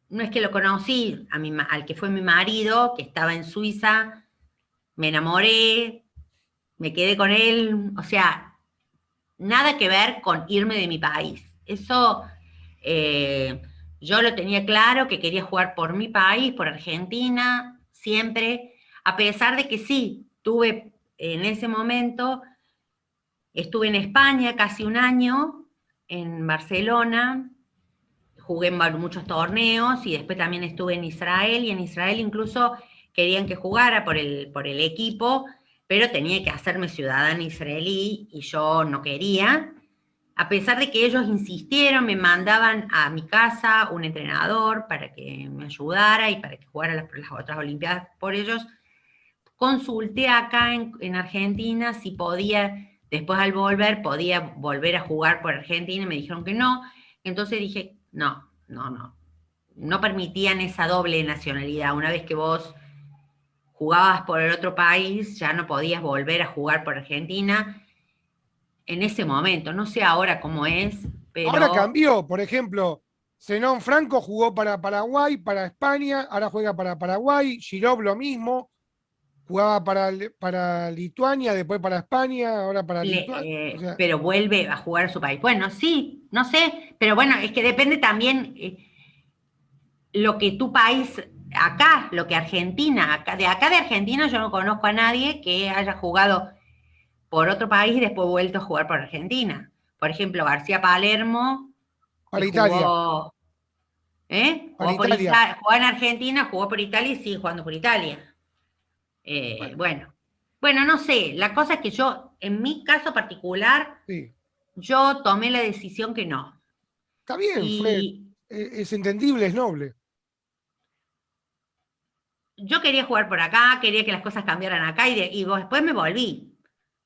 no es que lo conocí, al que fue mi marido, que estaba en Suiza, me enamoré, me quedé con él, o sea, nada que ver con irme de mi país. Eso eh, yo lo tenía claro, que quería jugar por mi país, por Argentina, siempre, a pesar de que sí, tuve en ese momento, estuve en España casi un año, en Barcelona, jugué en muchos torneos y después también estuve en Israel, y en Israel incluso querían que jugara por el equipo, pero tenía que hacerme ciudadana israelí y yo no quería. A pesar de que ellos insistieron, me mandaban a mi casa un entrenador para que me ayudara y para que jugara las otras Olimpiadas por ellos. Consulté acá en Argentina si podía, después al volver, podía volver a jugar por Argentina y me dijeron que no. Entonces dije, no, no, no. No permitían esa doble nacionalidad. Una vez que vos jugabas por el otro país, ya no podías volver a jugar por Argentina en ese momento. No sé ahora cómo es, Ahora pero cambió, por ejemplo, Zenón Franco jugó para Paraguay, para España, ahora juega para Paraguay, Girov lo mismo, jugaba para Lituania, después para España, ahora para Lituania. O sea, pero vuelve a jugar a su país. Bueno, sí, no sé, pero bueno, es que depende también lo que tu país, acá, lo que Argentina, acá de Argentina yo no conozco a nadie que haya jugado por otro país y después vuelto a jugar por Argentina. Por ejemplo, García Palermo, que para Italia, jugó, para Italia. Jugó en Argentina, jugó por Italia y sigue jugando por Italia. Bueno, Bueno, bueno, no sé, la cosa es que yo, en mi caso particular, sí, yo tomé la decisión que no. está bien, Y es entendible, es noble. yo quería jugar por acá, quería que las cosas cambiaran acá y después me volví.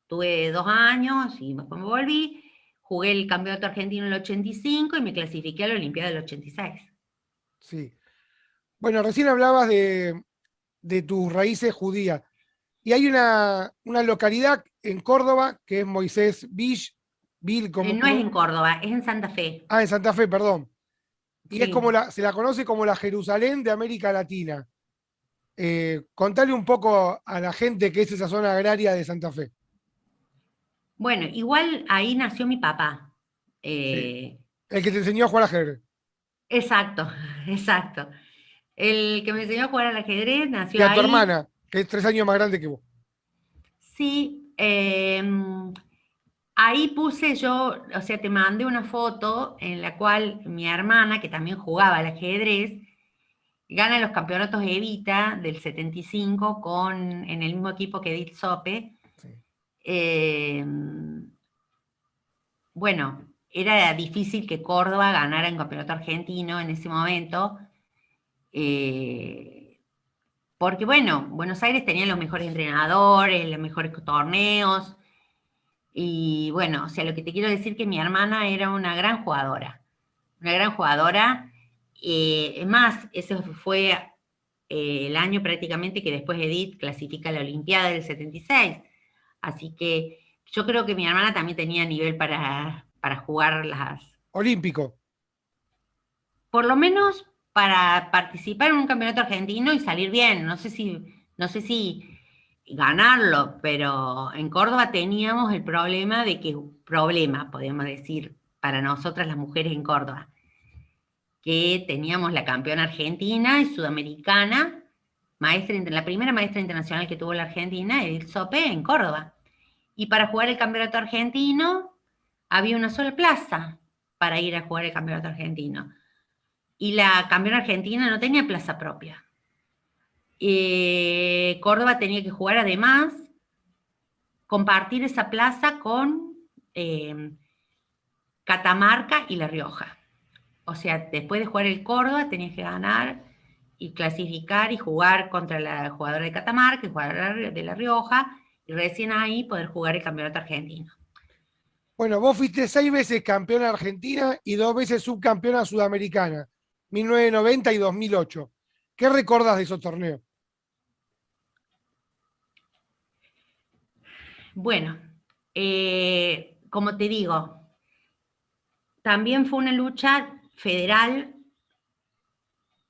Tuve 2 años y después me volví. Jugué el campeonato argentino en el 85 y me clasifiqué a la Olimpiada del 86. Sí. Bueno, recién hablabas de tus raíces judías. Y hay una localidad en Córdoba que es Moisés Vil, como, No es en Córdoba, es en Santa Fe. en Santa Fe, perdón. Y es como Sí. se la conoce como la Jerusalén de América Latina. Contale un poco a la gente qué es esa zona agraria de Santa Fe. Bueno, igual ahí nació mi papá. Sí. Eh, El que te enseñó a jugar ajedrez. exacto, exacto. El que me enseñó a jugar al ajedrez Y nació a tu ahí. hermana, que es 3 años más grande que vos. Sí, ahí puse yo, o sea, te mandé una foto en la cual mi hermana, que también jugaba al ajedrez, gana los campeonatos Evita del 75 en el mismo equipo que Edith Sope. Sí. Eh, bueno, era difícil que Córdoba ganara en campeonato argentino en ese momento. Eh, porque bueno, Buenos Aires tenía los mejores entrenadores, los mejores torneos, y bueno, o sea, lo que te quiero decir que mi hermana era una gran jugadora, es más, ese fue el año prácticamente que después Edith clasifica a la Olimpiada del 76, así que yo creo que mi hermana también tenía nivel para jugar Olímpico. por lo menos para participar en un campeonato argentino y salir bien. No sé si ganarlo, pero en Córdoba teníamos el problema podemos decir, para nosotras las mujeres en Córdoba, que teníamos la campeona argentina y sudamericana, la primera maestra internacional que tuvo la Argentina, Edith Sope, en Córdoba. Y para jugar el campeonato argentino había una sola plaza para ir a jugar el campeonato argentino. Y la campeona argentina no tenía plaza propia. Córdoba tenía que jugar además, compartir esa plaza con Catamarca y La Rioja. O sea, después de jugar el Córdoba tenías que ganar y clasificar y jugar contra la jugadora de Catamarca y jugadora de La Rioja, y recién ahí poder jugar el campeonato argentino. Bueno, vos fuiste 6 veces campeona argentina y 2 veces subcampeona sudamericana, 1990 y 2008. ¿Qué recordás de esos torneos? Bueno, como te digo, también fue una lucha federal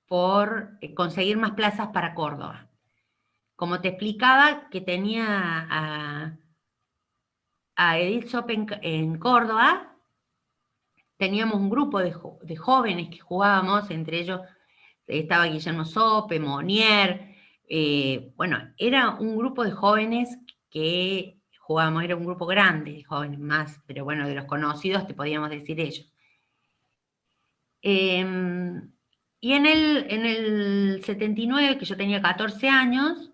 por conseguir más plazas para Córdoba. Como te explicaba, que tenía a Edith Sop en Córdoba, teníamos un grupo de jóvenes que jugábamos, entre ellos estaba Guillermo Sope, Monier, bueno, era un grupo de jóvenes que jugábamos, era un grupo grande de jóvenes más, pero bueno, de los conocidos te podíamos decir ellos. Y en el 79, que yo tenía 14 años,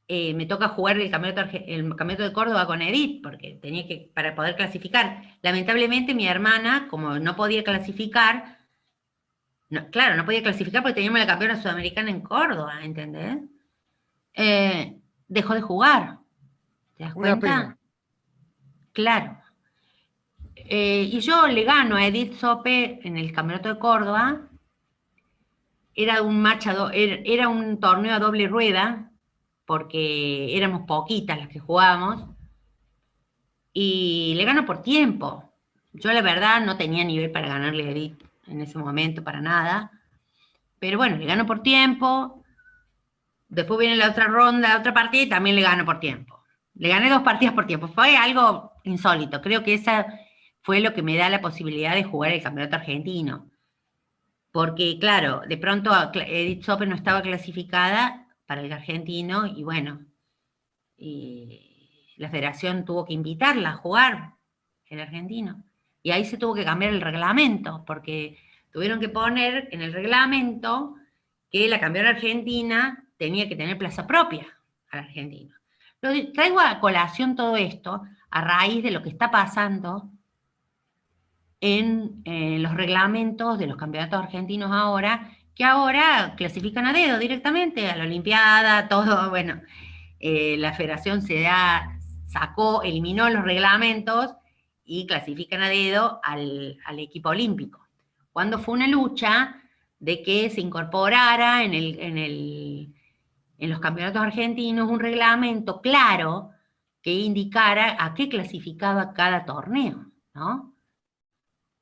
me toca jugar el campeonato de Córdoba con Edith, porque tenía que, para poder clasificar. Lamentablemente mi hermana, como no podía clasificar, claro, no podía clasificar porque teníamos la campeona sudamericana en Córdoba, ¿entendés? Dejó de jugar, ¿te das Una cuenta? pena. Claro. Y yo le gano a Edith Sope en el campeonato de Córdoba. Era un torneo a doble rueda, porque éramos poquitas las que jugábamos, y le gano por tiempo. Yo la verdad no tenía nivel para ganarle a Edith en ese momento, para nada, pero bueno, le gano por tiempo. Después viene la otra ronda, la otra partida, y también le gano por tiempo. Le gané 2 partidas por tiempo. Fue algo insólito. Creo que esa fue lo que me da la posibilidad de jugar el campeonato argentino. Porque, claro, de pronto Edith Sope no estaba clasificada para el argentino, y bueno, y la federación tuvo que invitarla a jugar el argentino. Y ahí se tuvo que cambiar el reglamento, porque tuvieron que poner en el reglamento que la campeona argentina tenía que tener plaza propia al argentino. Traigo a colación todo esto a raíz de lo que está pasando en los reglamentos de los campeonatos argentinos ahora, que ahora clasifican a dedo directamente a la Olimpiada, todo, bueno, la federación eliminó los reglamentos y clasifican a dedo al equipo olímpico. Cuando fue una lucha de que se incorporara en los campeonatos argentinos un reglamento claro que indicara a qué clasificaba cada torneo, ¿no?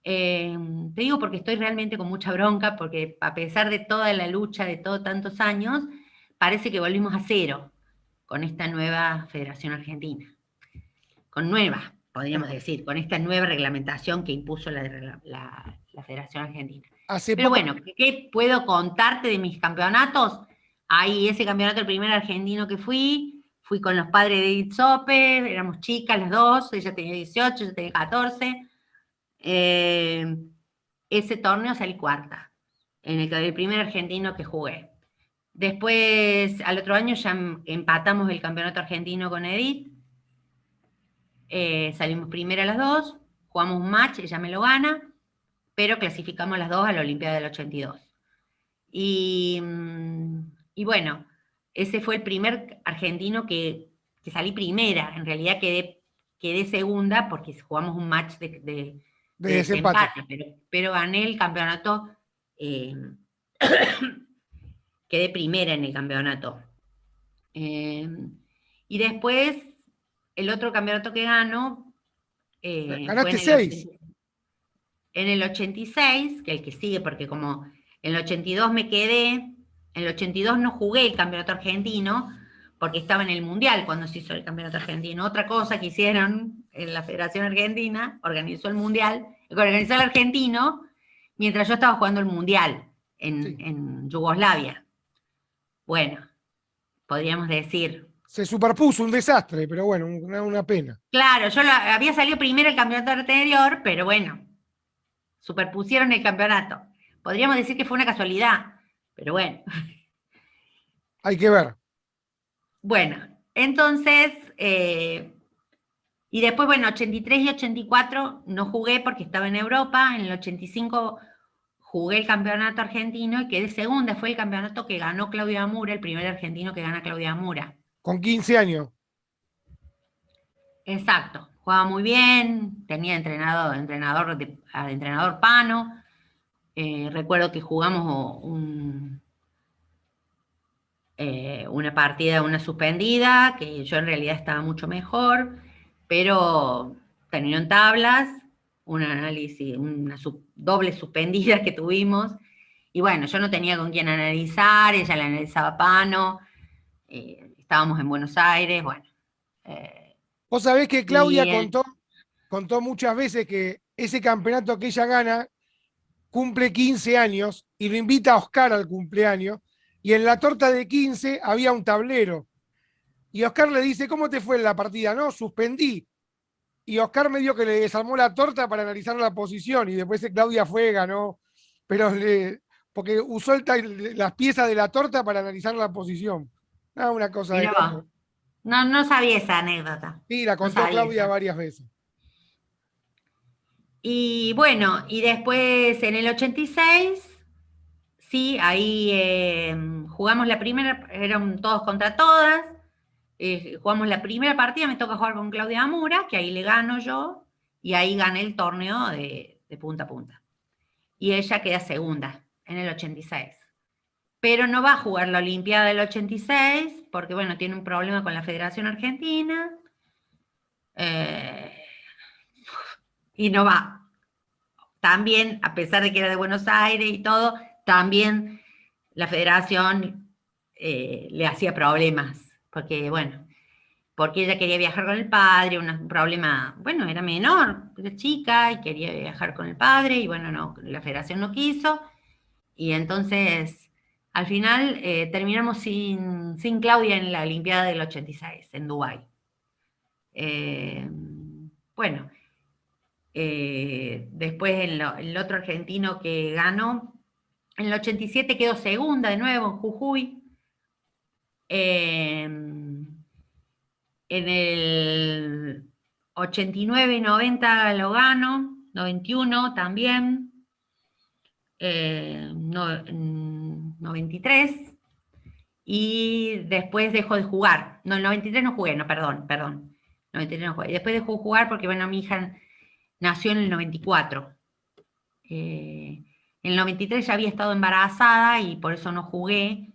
Te digo porque estoy realmente con mucha bronca, porque a pesar de toda la lucha de tantos años, parece que volvimos a cero con esta nueva Federación Argentina. Podríamos decir, con esta nueva reglamentación que impuso la Federación Argentina. Pero bueno, ¿qué puedo contarte de mis campeonatos? Ahí ese campeonato, el primer argentino que fui con los padres de Edith Sope, éramos chicas las dos, ella tenía 18, yo tenía 14. Ese torneo salí cuarta, en el primer argentino que jugué. Después, al otro año ya empatamos el campeonato argentino con Edith, salimos primera las dos, jugamos un match, ella me lo gana, pero clasificamos las dos a la Olimpiada del 82. Y y bueno, ese fue el primer argentino que salí primera. En realidad quedé segunda porque jugamos un match De de desempate. desempate, pero gané el campeonato, eh, quedé primera en el campeonato. Y después, el otro campeonato que gano fue Ganaste 6. en el 86, que el que sigue, porque como en el 82 me quedé, en el 82 no jugué el campeonato argentino, porque estaba en el Mundial cuando se hizo el campeonato argentino. Otra cosa que hicieron en la Federación Argentina, organizó el Mundial, organizó el argentino, mientras yo estaba jugando el Mundial Sí. en Yugoslavia. Bueno, podríamos decir. Se superpuso un desastre, pero bueno, una pena. Claro, había salido primero el campeonato anterior, pero bueno, superpusieron el campeonato. Podríamos decir que fue una casualidad, pero bueno. Hay que ver. Bueno, entonces, y después, bueno, 83 y 84 no jugué porque estaba en Europa. En el 85 jugué el campeonato argentino y quedé segunda. Fue el campeonato que ganó Claudia Mura, el primer argentino que gana Claudia Mura. Con 15 años. Exacto, jugaba muy bien, tenía entrenador Pano. Recuerdo que jugamos una partida, una suspendida, que yo en realidad estaba mucho mejor, pero terminó en tablas, un análisis, una doble suspendida que tuvimos, y bueno, yo no tenía con quién analizar, ella la analizaba Pano, estábamos en Buenos Aires, bueno. Vos sabés que Claudia Y contó muchas veces que ese campeonato que ella gana cumple 15 años y lo invita a Oscar al cumpleaños. Y en la torta de 15 había un tablero. Y Oscar le dice, ¿cómo te fue en la partida? No, suspendí. Y Oscar me dio que le desarmó la torta para analizar la posición. Y después Claudia fue, ganó. Pero porque usó las piezas de la torta para analizar la posición. Ah, una cosa de mira loco. vos, no sabía esa anécdota, Sí, la no contó sabía Claudia esa. varias veces. Y bueno, y después en el 86, sí, ahí jugamos la primera, eran todos contra todas, jugamos la primera partida, me toca jugar con Claudia Amura, que ahí le gano yo, y ahí gané el torneo de punta a punta. Y ella queda segunda en el 86. Pero no va a jugar la Olimpiada del 86, porque bueno, tiene un problema con la Federación Argentina, eh, y no va. También, a pesar de que era de Buenos Aires y todo, también la federación le hacía problemas, porque bueno, porque ella quería viajar con el padre, un problema, bueno, era menor, era chica y quería viajar con el padre, y bueno, no, la federación no quiso, y entonces al final terminamos sin Claudia en la Olimpiada del 86, en Dubái. Bueno, después el otro argentino que ganó, en el 87 quedó segunda de nuevo en Jujuy. En el 89 y 90 lo gano, 91 también, 93, y después dejó de jugar. No, el 93 no jugué, no, perdón. 93 no jugué. Y después dejó de jugar porque, bueno, mi hija nació en el 94. En el 93 ya había estado embarazada y por eso no jugué.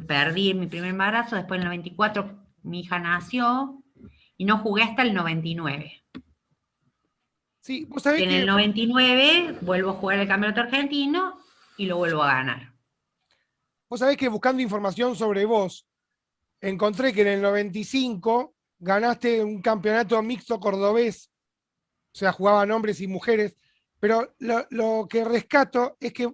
Perdí mi primer embarazo. Después en el 94 mi hija nació y no jugué hasta el 99. Sí, vos sabés En el que 99 vuelvo a jugar el campeonato argentino y lo vuelvo a ganar. buscando información sobre vos, encontré que en el 95 ganaste un campeonato mixto cordobés, o sea, jugaban hombres y mujeres, pero lo que rescato es que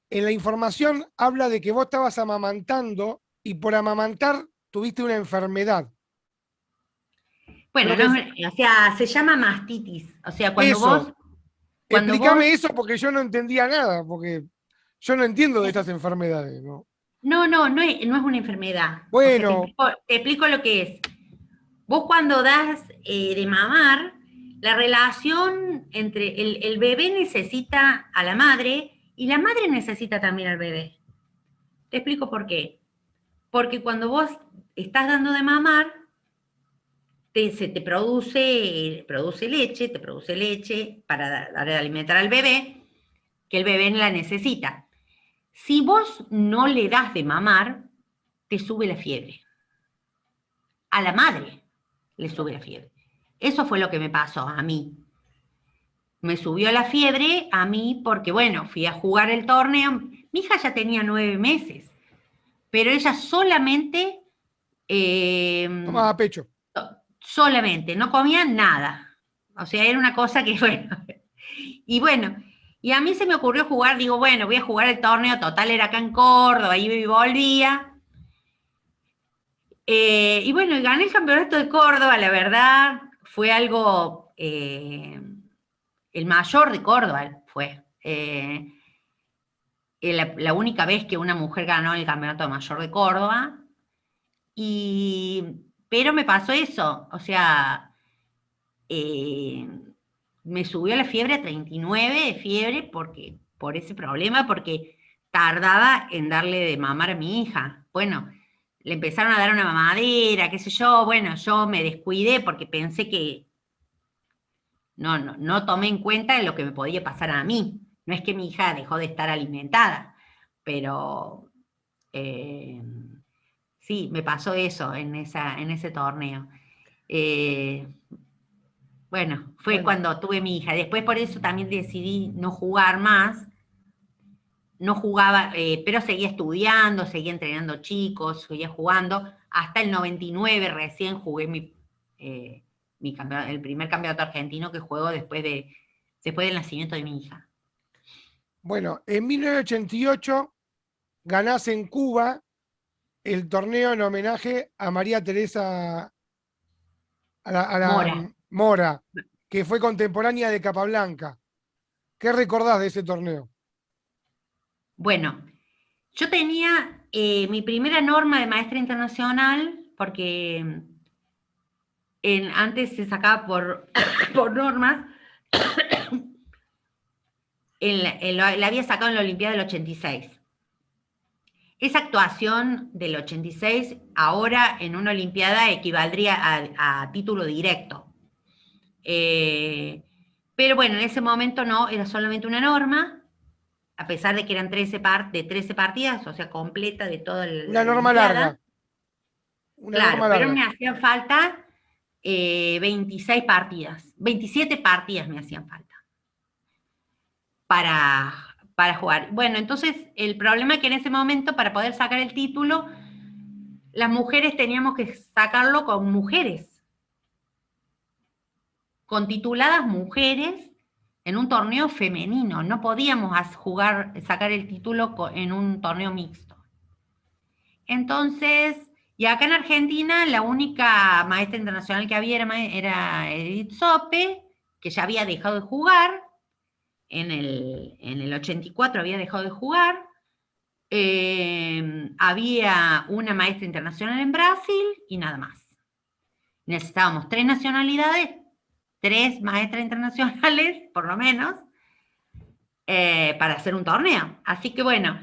en la información habla de que vos estabas amamantando y por amamantar tuviste una enfermedad. Bueno, Creo que no, es o sea, se llama mastitis. O sea, eso. cuando vos, Explícame eso porque yo no entendía nada, porque yo no entiendo de estas enfermedades, ¿no? no es una enfermedad. O sea, Bueno, te explico lo que es. Vos cuando das de mamar, la relación entre el bebé necesita a la madre y la madre necesita también al bebé. Te explico por qué. Porque cuando vos estás dando de mamar, se te produce leche para dar de alimentar al bebé, que el bebé la necesita. Si vos no le das de mamar, te sube la fiebre. A la madre le sube la fiebre. Eso fue lo que me pasó a mí. Me subió la fiebre a mí porque, bueno, fui a jugar el torneo. Mi hija ya tenía 9 meses, pero ella solamente, Tomaba pecho. solamente, no comía nada. O sea, era una cosa que, bueno. Y bueno, y a mí se me ocurrió jugar, digo, bueno, voy a jugar el torneo, total era acá en Córdoba, iba y volvía. Y bueno, y gané el campeonato de Córdoba, la verdad, fue algo, el mayor de Córdoba fue. La única vez que una mujer ganó el campeonato mayor de Córdoba. Pero me pasó eso, o sea, me subió la fiebre a 39 de fiebre por ese problema, porque tardaba en darle de mamar a mi hija. Bueno, le empezaron a dar una mamadera, qué sé yo, bueno, yo me descuidé porque pensé que no tomé en cuenta lo que me podía pasar a mí. No es que mi hija dejó de estar alimentada, pero sí, me pasó eso en ese torneo. Bueno, fue cuando tuve mi hija. Después por eso también decidí no jugar más. No jugaba, pero seguía estudiando, seguía entrenando chicos, seguía jugando. Hasta el 99 recién jugué el primer campeonato argentino que juego después del nacimiento de mi hija. Bueno, en 1988 ganás en Cuba el torneo en homenaje a María Teresa Mora. Mora, que fue contemporánea de Capablanca. ¿Qué recordás de ese torneo? Bueno, yo tenía mi primera norma de maestra internacional, porque antes se sacaba por normas. La había sacado en la Olimpiada del 86. Esa actuación del 86 ahora en una Olimpiada equivaldría a título directo. Pero bueno, en ese momento no, era solamente una norma, a pesar de que eran 13 partidas, o sea, completa de toda la Una norma Olimpiada. larga. Una Claro, norma pero larga. me hacían falta 26 partidas, 27 partidas me hacían falta para jugar. Bueno, entonces el problema es que en ese momento, para poder sacar el título, las mujeres teníamos que sacarlo con mujeres, con tituladas mujeres en un torneo femenino. No podíamos sacar el título en un torneo mixto. Entonces, y acá en Argentina la única maestra internacional que había era Edith Sope, que ya había dejado de jugar. En el 84 había dejado de jugar. Había una maestra internacional en Brasil y nada más. Necesitábamos 3 nacionalidades, 3 maestras internacionales, por lo menos, para hacer un torneo. Así que bueno,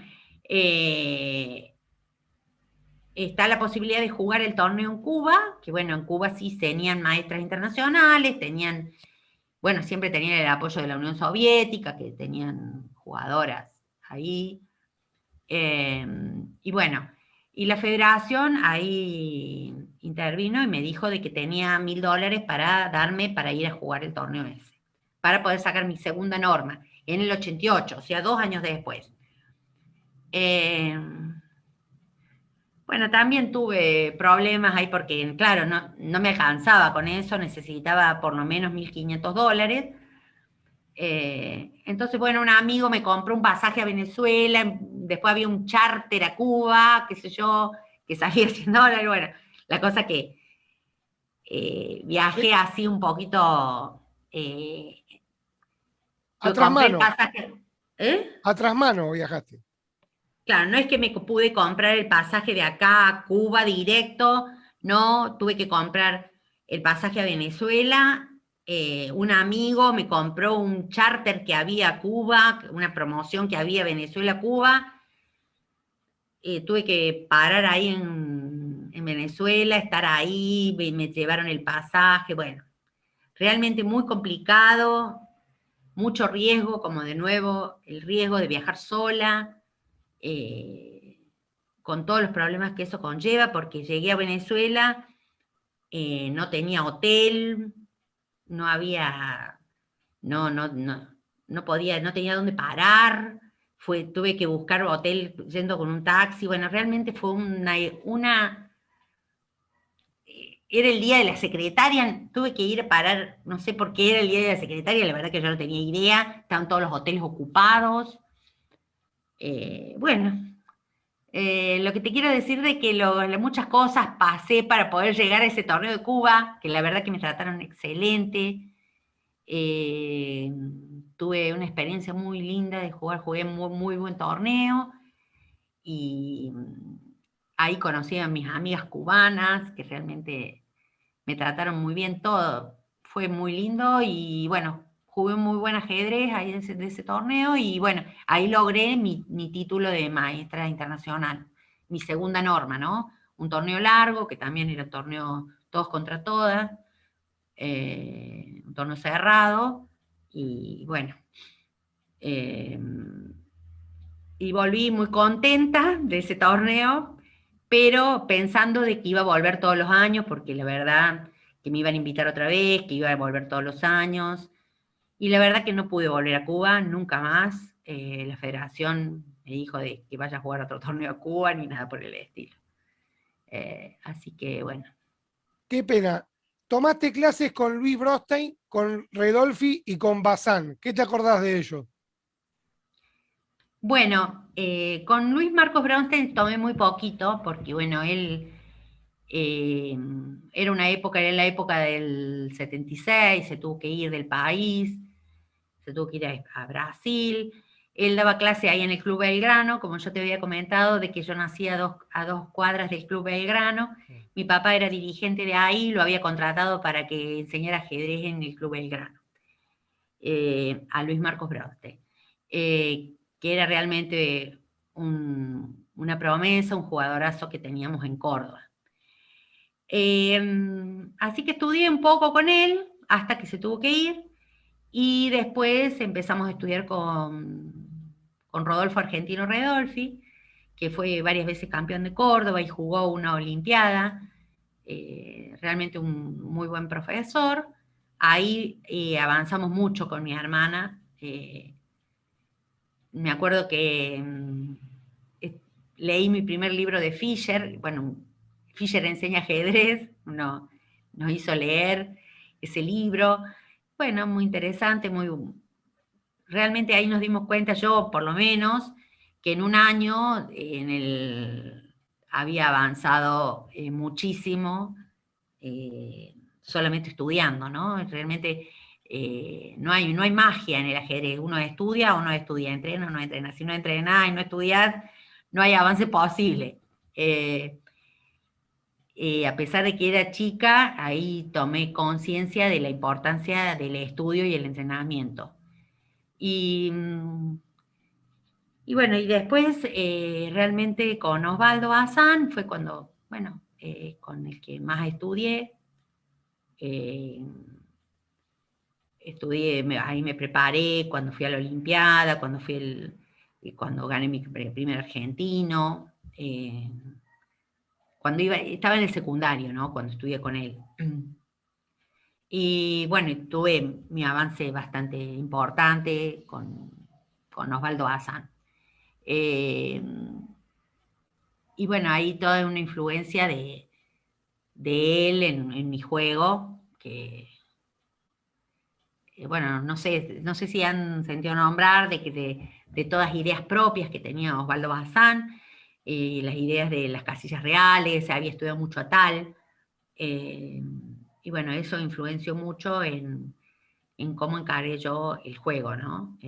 está la posibilidad de jugar el torneo en Cuba, que bueno, en Cuba sí tenían maestras internacionales, bueno, siempre tenían el apoyo de la Unión Soviética, que tenían jugadoras ahí. Y bueno, y la federación ahí intervino y me dijo de que tenía $1000 para darme para ir a jugar el torneo ese, para poder sacar mi segunda norma en el 88, o sea, 2 años después. Bueno, también tuve problemas ahí porque, claro, no me alcanzaba con eso, necesitaba por lo menos $1500. Entonces, bueno, un amigo me compró un pasaje a Venezuela, después había un charter a Cuba, qué sé yo, que salía $100. Bueno, la cosa que viajé así un poquito. Atrás Compré el mano. pasaje. Atrás mano viajaste. Claro, no es que me pude comprar el pasaje de acá a Cuba directo, no, tuve que comprar el pasaje a Venezuela. Un amigo me compró un charter que había a Cuba, una promoción que había Venezuela-Cuba. tuve que parar ahí en Venezuela, estar ahí, me llevaron el pasaje, bueno, realmente muy complicado, mucho riesgo, como de nuevo el riesgo de viajar sola, con todos los problemas que eso conlleva, porque llegué a Venezuela, no tenía hotel, no había, no podía, no tenía dónde parar, tuve que buscar hotel yendo con un taxi, bueno, realmente fue era el día de la secretaria, tuve que ir a parar, no sé por qué era el día de la secretaria, la verdad que yo no tenía idea, estaban todos los hoteles ocupados. Bueno, lo que te quiero decir de que muchas cosas pasé para poder llegar a ese torneo de Cuba, que la verdad que me trataron excelente. Eh, Tuve una experiencia muy linda de jugar, jugué muy, muy buen torneo y ahí conocí a mis amigas cubanas que realmente me trataron muy bien todo. Fue muy lindo y bueno, jugué un muy buen ajedrez ahí de ese torneo y bueno, ahí logré mi título de maestra internacional, mi segunda norma, ¿no? Un torneo largo, que también era un torneo todos contra todas, un torneo cerrado y bueno, eh, y volví muy contenta de ese torneo, pero pensando de que iba a volver todos los años, porque la verdad que me iban a invitar otra vez, que iba a volver todos los años, y la verdad que no pude volver a Cuba nunca más. La federación me dijo de que vaya a jugar otro torneo a Cuba, ni nada por el estilo. Así que bueno. Qué pena. Tomaste clases con Luis Brostein, con Redolfi y con Bazán. ¿Qué te acordás de ellos? Bueno, con Luis Marcos Bronstein tomé muy poquito, porque bueno, él era la época del 76, se tuvo que ir del país, se tuvo que ir a Brasil. Él daba clase ahí en el Club Belgrano, como yo te había comentado, de que yo nací a dos cuadras del Club Belgrano. Mi papá era dirigente de ahí, lo había contratado para que enseñara ajedrez en el Club Belgrano, a Luis Marcos Broste, que era realmente una promesa, un jugadorazo que teníamos en Córdoba. Así que estudié un poco con él hasta que se tuvo que ir y después empezamos a estudiar con Rodolfo Argentino Redolfi, que fue varias veces campeón de Córdoba y jugó una Olimpiada, realmente un muy buen profesor. Ahí avanzamos mucho con mi hermana. Me acuerdo que leí mi primer libro de Fischer, bueno, Fischer enseña ajedrez, nos hizo leer ese libro, bueno, muy interesante, realmente ahí nos dimos cuenta, yo por lo menos, que en un año había avanzado muchísimo, solamente estudiando, ¿no? Realmente no hay magia en el ajedrez, uno estudia o no estudia, entrena o no entrena, si no entrena y no estudiar, no hay avance posible. A pesar de que era chica, ahí tomé conciencia de la importancia del estudio y el entrenamiento. Y, y bueno, y después realmente con Osvaldo Bazán fue cuando, bueno, con el que más estudié. Eh, ahí me preparé cuando fui a la Olimpiada, cuando gané mi primer argentino, estaba en el secundario, ¿no? Cuando estudié con él. Y bueno, tuve mi avance bastante importante con Osvaldo Bazán. Y bueno, ahí toda una influencia de él en mi juego, que bueno, no sé si han sentido nombrar de todas ideas propias que tenía Osvaldo Bazán, las ideas de las casillas reales, había estudiado mucho a tal, y bueno, eso influenció mucho en cómo encaré yo el juego, ¿no?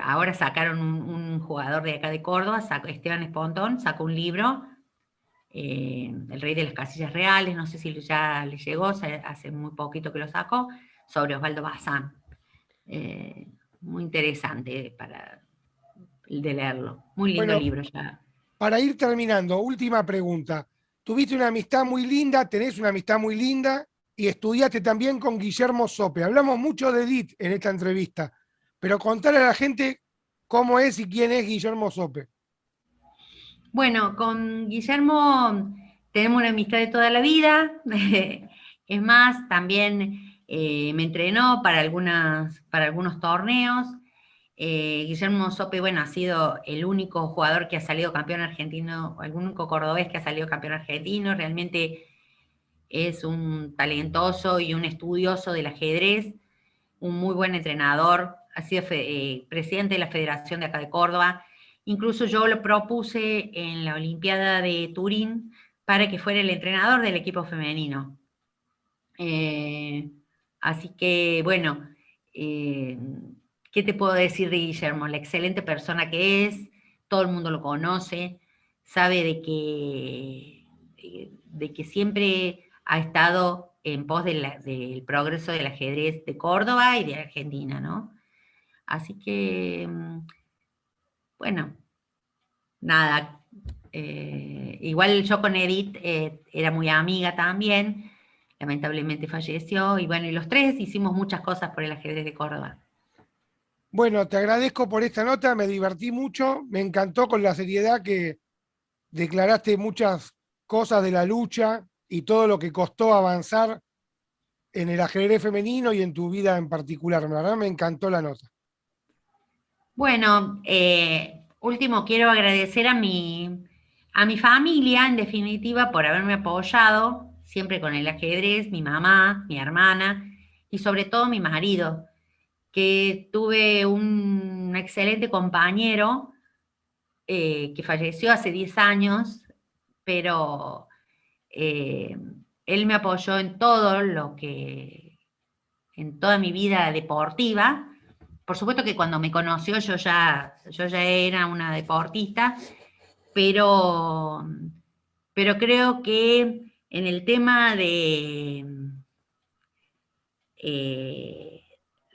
Ahora sacaron un jugador de acá de Córdoba, Esteban Espontón, sacó un libro, El Rey de las Casillas Reales, no sé si ya le llegó, hace muy poquito que lo sacó, sobre Osvaldo Bazán. Muy interesante de leerlo. Muy lindo Bueno, libro ya. para ir terminando, última pregunta. Tuviste una amistad muy linda, tenés una amistad muy linda y estudiaste también con Guillermo Sope. Hablamos mucho de Edith en esta entrevista, pero contale a la gente cómo es y quién es Guillermo Sope. Bueno, con Guillermo tenemos una amistad de toda la vida. Es más, también me entrenó para algunos torneos. Guillermo Sope, bueno, ha sido el único jugador que ha salido campeón argentino, o el único cordobés que ha salido campeón argentino. Realmente es un talentoso y un estudioso del ajedrez, un muy buen entrenador, ha sido presidente de la Federación de acá de Córdoba. Incluso yo lo propuse en la Olimpiada de Turín para que fuera el entrenador del equipo femenino. Así que, bueno, ¿qué te puedo decir de Guillermo? La excelente persona que es, todo el mundo lo conoce, sabe de que siempre ha estado en pos del progreso del ajedrez de Córdoba y de Argentina, ¿no? Así que, bueno, nada. Igual yo con Edith era muy amiga también, lamentablemente falleció, y bueno, y los tres hicimos muchas cosas por el ajedrez de Córdoba. Bueno, te agradezco por esta nota, me divertí mucho, me encantó con la seriedad que declaraste muchas cosas de la lucha y todo lo que costó avanzar en el ajedrez femenino y en tu vida en particular. La verdad me encantó la nota. Bueno, último, quiero agradecer a mi familia, en definitiva, por haberme apoyado siempre con el ajedrez, mi mamá, mi hermana y sobre todo mi marido, que tuve un excelente compañero que falleció hace 10 años, pero eh, él me apoyó en todo en toda mi vida deportiva. Por supuesto que cuando me conoció yo ya era una deportista, pero, pero creo que en el tema eh,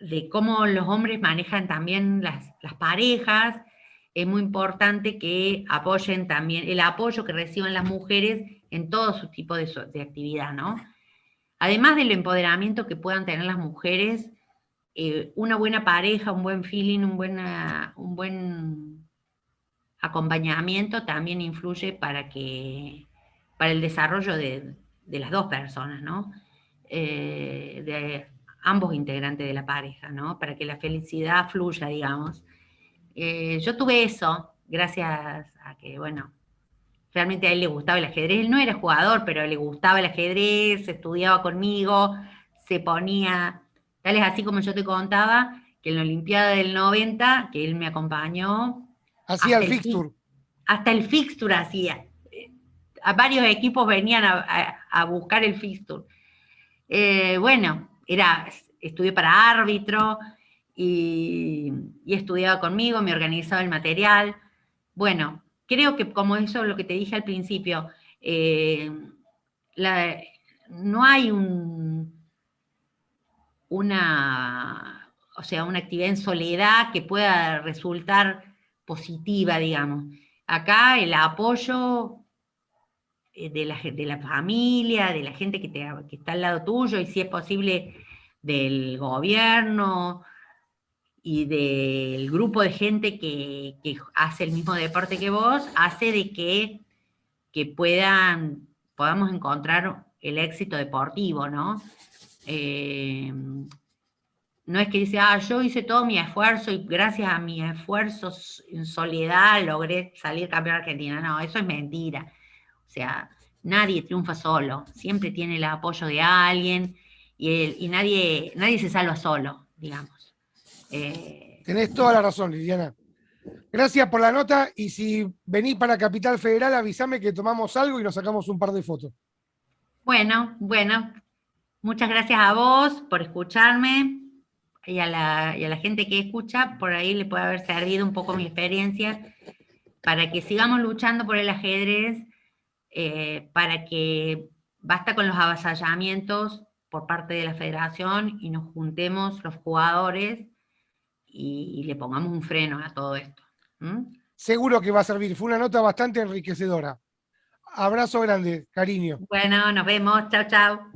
de cómo los hombres manejan también las parejas, es muy importante que apoyen también, el apoyo que reciban las mujeres en todo su tipo de actividad, ¿no? Además del empoderamiento que puedan tener las mujeres, una buena pareja, un buen feeling, un buen acompañamiento también influye para el desarrollo de las dos personas, ¿no? De ambos integrantes de la pareja, ¿no? Para que la felicidad fluya, digamos. Yo tuve eso, gracias a que, bueno, realmente a él le gustaba el ajedrez. Él no era jugador, pero le gustaba el ajedrez, estudiaba conmigo, se ponía, tal es así como yo te contaba, que en la Olimpiada del 90, que él me acompañó, Hacía hasta el fixture. hasta el fixture hacía. A varios equipos venían a buscar el fixture. Bueno, estudié para árbitro y estudiaba conmigo, me organizaba el material. Bueno, creo que como eso lo que te dije al principio, eh, la- no hay o sea, una actividad en soledad que pueda resultar positiva, digamos. Acá el apoyo de la familia, de la gente que está al lado tuyo y si es posible del gobierno y del grupo de gente que hace el mismo deporte que vos, hace de que podamos encontrar el éxito deportivo, ¿no? No es que dice, yo hice todo mi esfuerzo y gracias a mi esfuerzo en soledad logré salir campeón argentina. No, eso es mentira. O sea, nadie triunfa solo, siempre tiene el apoyo de alguien y nadie se salva solo, digamos. Tenés toda la razón, Liliana. Gracias por la nota y si venís para Capital Federal, avísame que tomamos algo y nos sacamos un par de fotos. Bueno, muchas gracias a vos por escucharme y a la gente que escucha, por ahí le puede haber servido un poco mi experiencia para que sigamos luchando por el ajedrez, para que basta con los avasallamientos por parte de la federación y nos juntemos los jugadores y le pongamos un freno a todo esto. Seguro que va a servir. Fue una nota bastante enriquecedora. Abrazo grande, cariño. Bueno, nos vemos. Chao, chao.